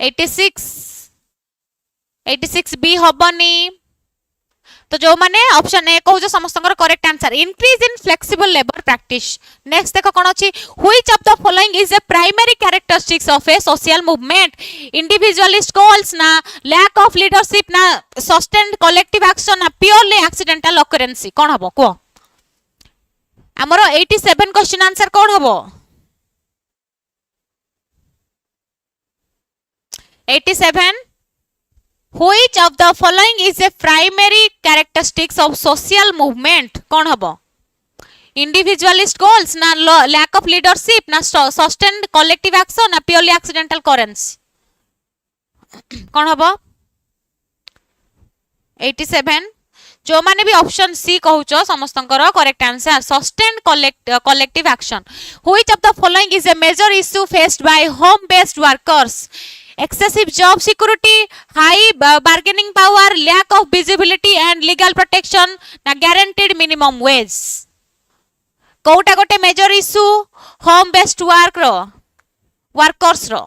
86 बी हबनी तो जो माने ऑप्शन ए कहू समस्त correct answer increase in flexible labour practice next देखो कोन अछि which of the following is a primary characteristics of A social movement individualist goals ना लैक ऑफ लीडरशिप ना सस्टेन्ड कलेक्टिव एक्शन ना प्योरली एक्सीडेंटल ऑकरेंसी कोन हबो को हमरो 87 क्वेश्चन आंसर कोन हबो 87 Which of the following is a primary characteristics of social movement कौन हबो individualist goals ना lack of leadership ना sustained collective action ना purely accidental occurrence कौन हबो 87 जो माने भी ऑप्शन सी कहउचो समस्तंकर correct answer sustained collective action which of the following is a major issue faced by home based workers excessive job security high bargaining power lack of visibility and legal protection na guaranteed minimum wage कोटा गोटे major issue home based work रो workers रो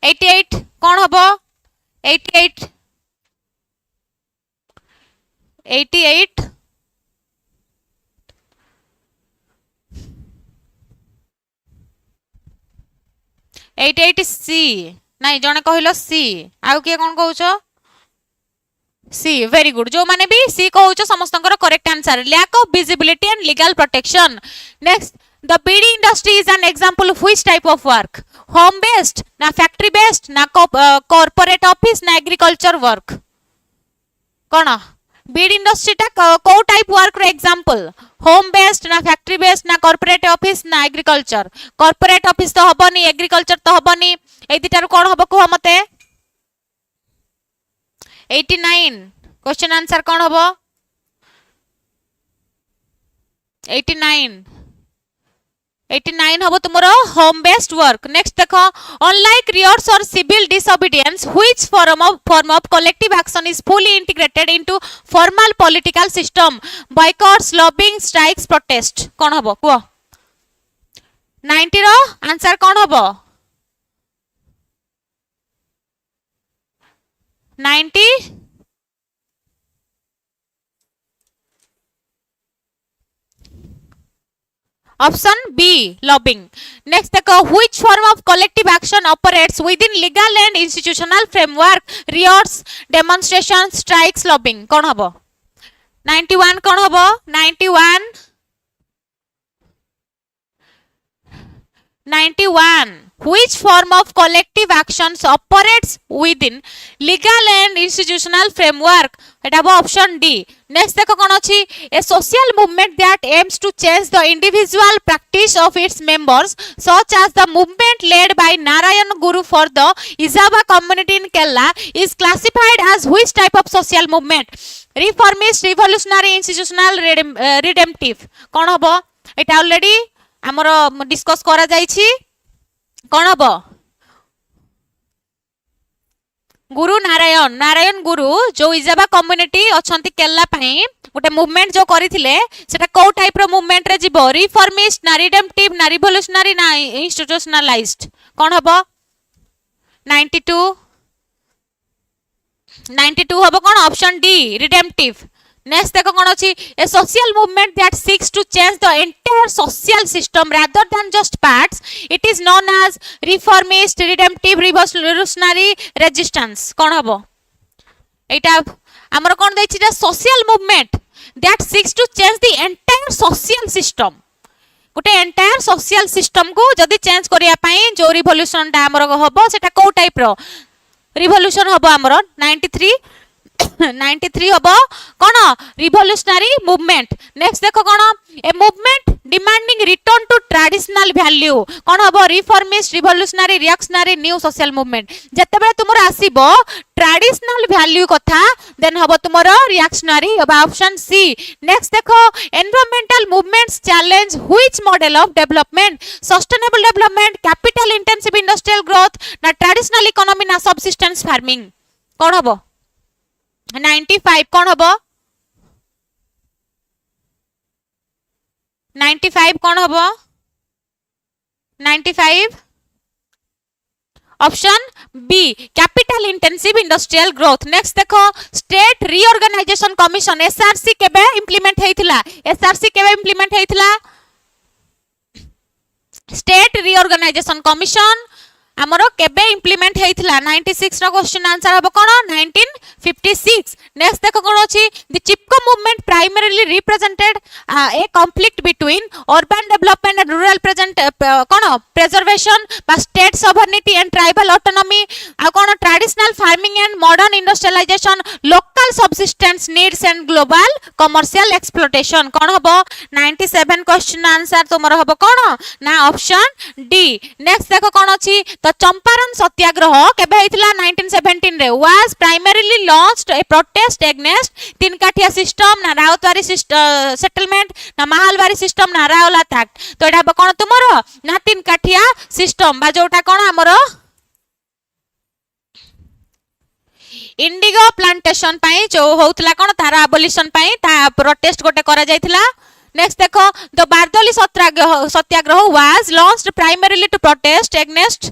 88 कौन हबो 88 88 eight सी नहीं जने कहलो सी आउ किए कौन कहूछ सी वेरी गुड जो माने भी सी कहूछ समस्तंकर correct answer lack of visibility and legal protection next the bidi industry is an example of which type of work home based ना फैक्ट्री बेस्ड ना कॉर्पोरेट ऑफिस ना एग्रीकल्चर वर्क कौन बीडी इंडस्ट्री टा को टाइप वर्क रो एग्जांपल होम बेस्ड ना factory based ना corporate office ना एग्रीकल्चर कॉर्पोरेट ऑफिस तो हबनी एग्रीकल्चर तो हबनी ए दिटार कोन हबो को मते 89 क्वेश्चन आंसर कौन हबो 89 हबो तुमरो होम बेस्ड वर्क नेक्स्ट देखो unlike riots or civil disobedience which form of collective action is fully integrated into formal political system boycotts lobbying strikes protest कौन हबो को 90 रो आंसर कौन हबो 90 ऑप्शन बी लॉबिंग नेक्स्ट देखो which form of collective action operates with in legal and institutional framework riots demonstration strikes lobbying कौन हबो 91 कौन हबो 91 which form of collective actions operates within legal and institutional framework এটা হবো option D next দেখো কোন আছে a social movement that aims to change the individual practice of its members such as the movement led by Narayan Guru for the Izaba community in Kerala is classified as which type of social movement reformist revolutionary institutional redemptive কোন হবো এটা already আমরা discuss করা যাইছি कौन हम गुरु नारायण नारायण गुरु जो इजाबा community अछंती Kerala पई गोटे मूवमेंट जो करिथिले सेटा को टाइप रो मूवमेंट रे जीवो रिफॉर्मिस्ट ना रिडेम्पटिव ना रिवोल्यूशनरी ना इंस्टीट्यूशनलाइज्ड कौन हम 92 हबो कौन ऑप्शन डी रिडेम्पटिव नेक्स्ट देखो कौन अछि a social movement that seeks to change the entire social system rather than just parts it is known as reformist redemptive revolutionary resistance कौन हबो एटा हमर कौन दैछि जे social movement that seeks to change the entire social system गोटे entire social system को जदी चेंज करिया पई जो रिवोल्यूशन ता हमर हबो सेटा को टाइप रो रिवोल्यूशन हबो हमर 93 हबो कोन रिवोल्यूशनरी मूवमेंट नेक्स्ट देखो कोन a movement demanding return to traditional value कोन हबो reformist revolutionary reactionary new social movement जतेबे तुमरो आसीबो ट्रेडिशनल वैल्यू कथा देन हबो तुमरो रिएक्शनरी हबो ऑप्शन सी नेक्स्ट देखो environmental movements challenge which model of development sustainable development capital intensive industrial growth ना ट्रेडिशनल इकोनॉमी ना सबसिस्टेंस फार्मिंग कोन हबो 95 कौन हबो 95 कौन हबो 95 option B capital intensive industrial growth next देखो स्टेट रीऑर्गेनाइजेशन कमिशन एसआरसी केबे इंप्लीमेंट हेइथिला एसआरसी केबे इंप्लीमेंट हेइथिला स्टेट रीऑर्गेनाइजेशन कमिशन हमरो केबे इंप्लीमेंट हेइथिला 96 रो क्वेश्चन आंसर हबो कोन 1956 नेक्स्ट देखो कोन अछि the Chipko movement primarily represented a conflict between urban development and rural present कोन प्रिजर्वेशन बा state sovereignty and tribal autonomy आ कोन traditional farming and modern industrialisation local subsistence needs and global commercial exploitation कोन हबो 97 question answer तुमरो हबो कोन ना option D next देखो कोन अछि तो चंपारण सत्याग्रह केबे हेतिला 1917 रे was primarily launched A protest against तीन काठिया सिस्टम ना राउतवारी सेटलमेंट ना महालवारी सिस्टम ना रावला एक्ट तो एटा कोन तुमरो ना तीन काठिया सिस्टम बा जोटा कोन हमरो इंडिगो प्लांटेशन पई जो होतला कोन तार एबोलिशन पई ता प्रोटेस्ट गोटे करा जायतिला नेक्स्ट देखो the Bardoli Satyagraha was launched primarily to protest against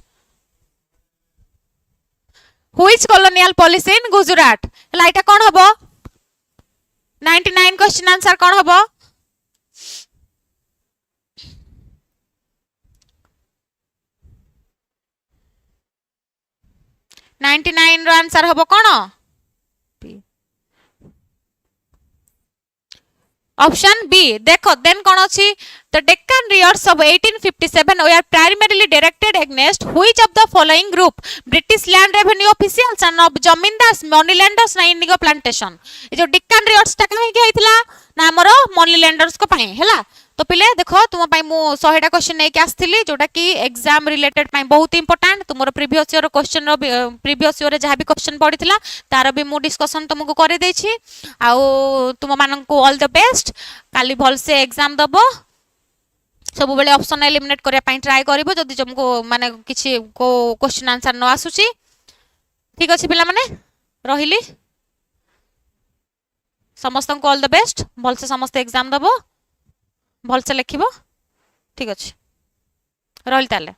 which colonial policy in Gujarat लाइटा कोन हबो 99 क्वेश्चन आंसर कोन हबो 99 रो आंसर हबो कोन ऑप्शन बी देखो देन कौन अच्छी the Deccan riots of 1857 were primarily directed against which of the following group British land revenue officials and जमींदार मनी लैंडर्स ना इंडिगो प्लांटेशन ए जो डेक्कन रियर्स टा काहे के आइतला ना हमरो मनी लैंडर्स को पाए हैला तो पिले देखो तुम पाई मु 100टा क्वेश्चन नै के आस्थिली जोटा कि एग्जाम रिलेटेड पाई बहुत इंपोर्टेंट तुमरो प्रीवियस ईयर क्वेश्चन रो प्रीवियस ईयर जहां भी क्वेश्चन पडितला तार भी मु डिस्कशन तुमको करे देछि आ तुम मानन को ऑल द बेस्ट काली भल से एग्जाम दबो सब बेले ऑप्शन एलिमिनेट करिया पाई ट्राई करबो जदी तुमको माने किछि को क्वेश्चन आंसर न आसुची ठीक अछि पिला माने रहिली समस्त को ऑल द बेस्ट भल से समस्त एग्जाम दबो भल से लिखिबो ठीक अछि रहल ताले।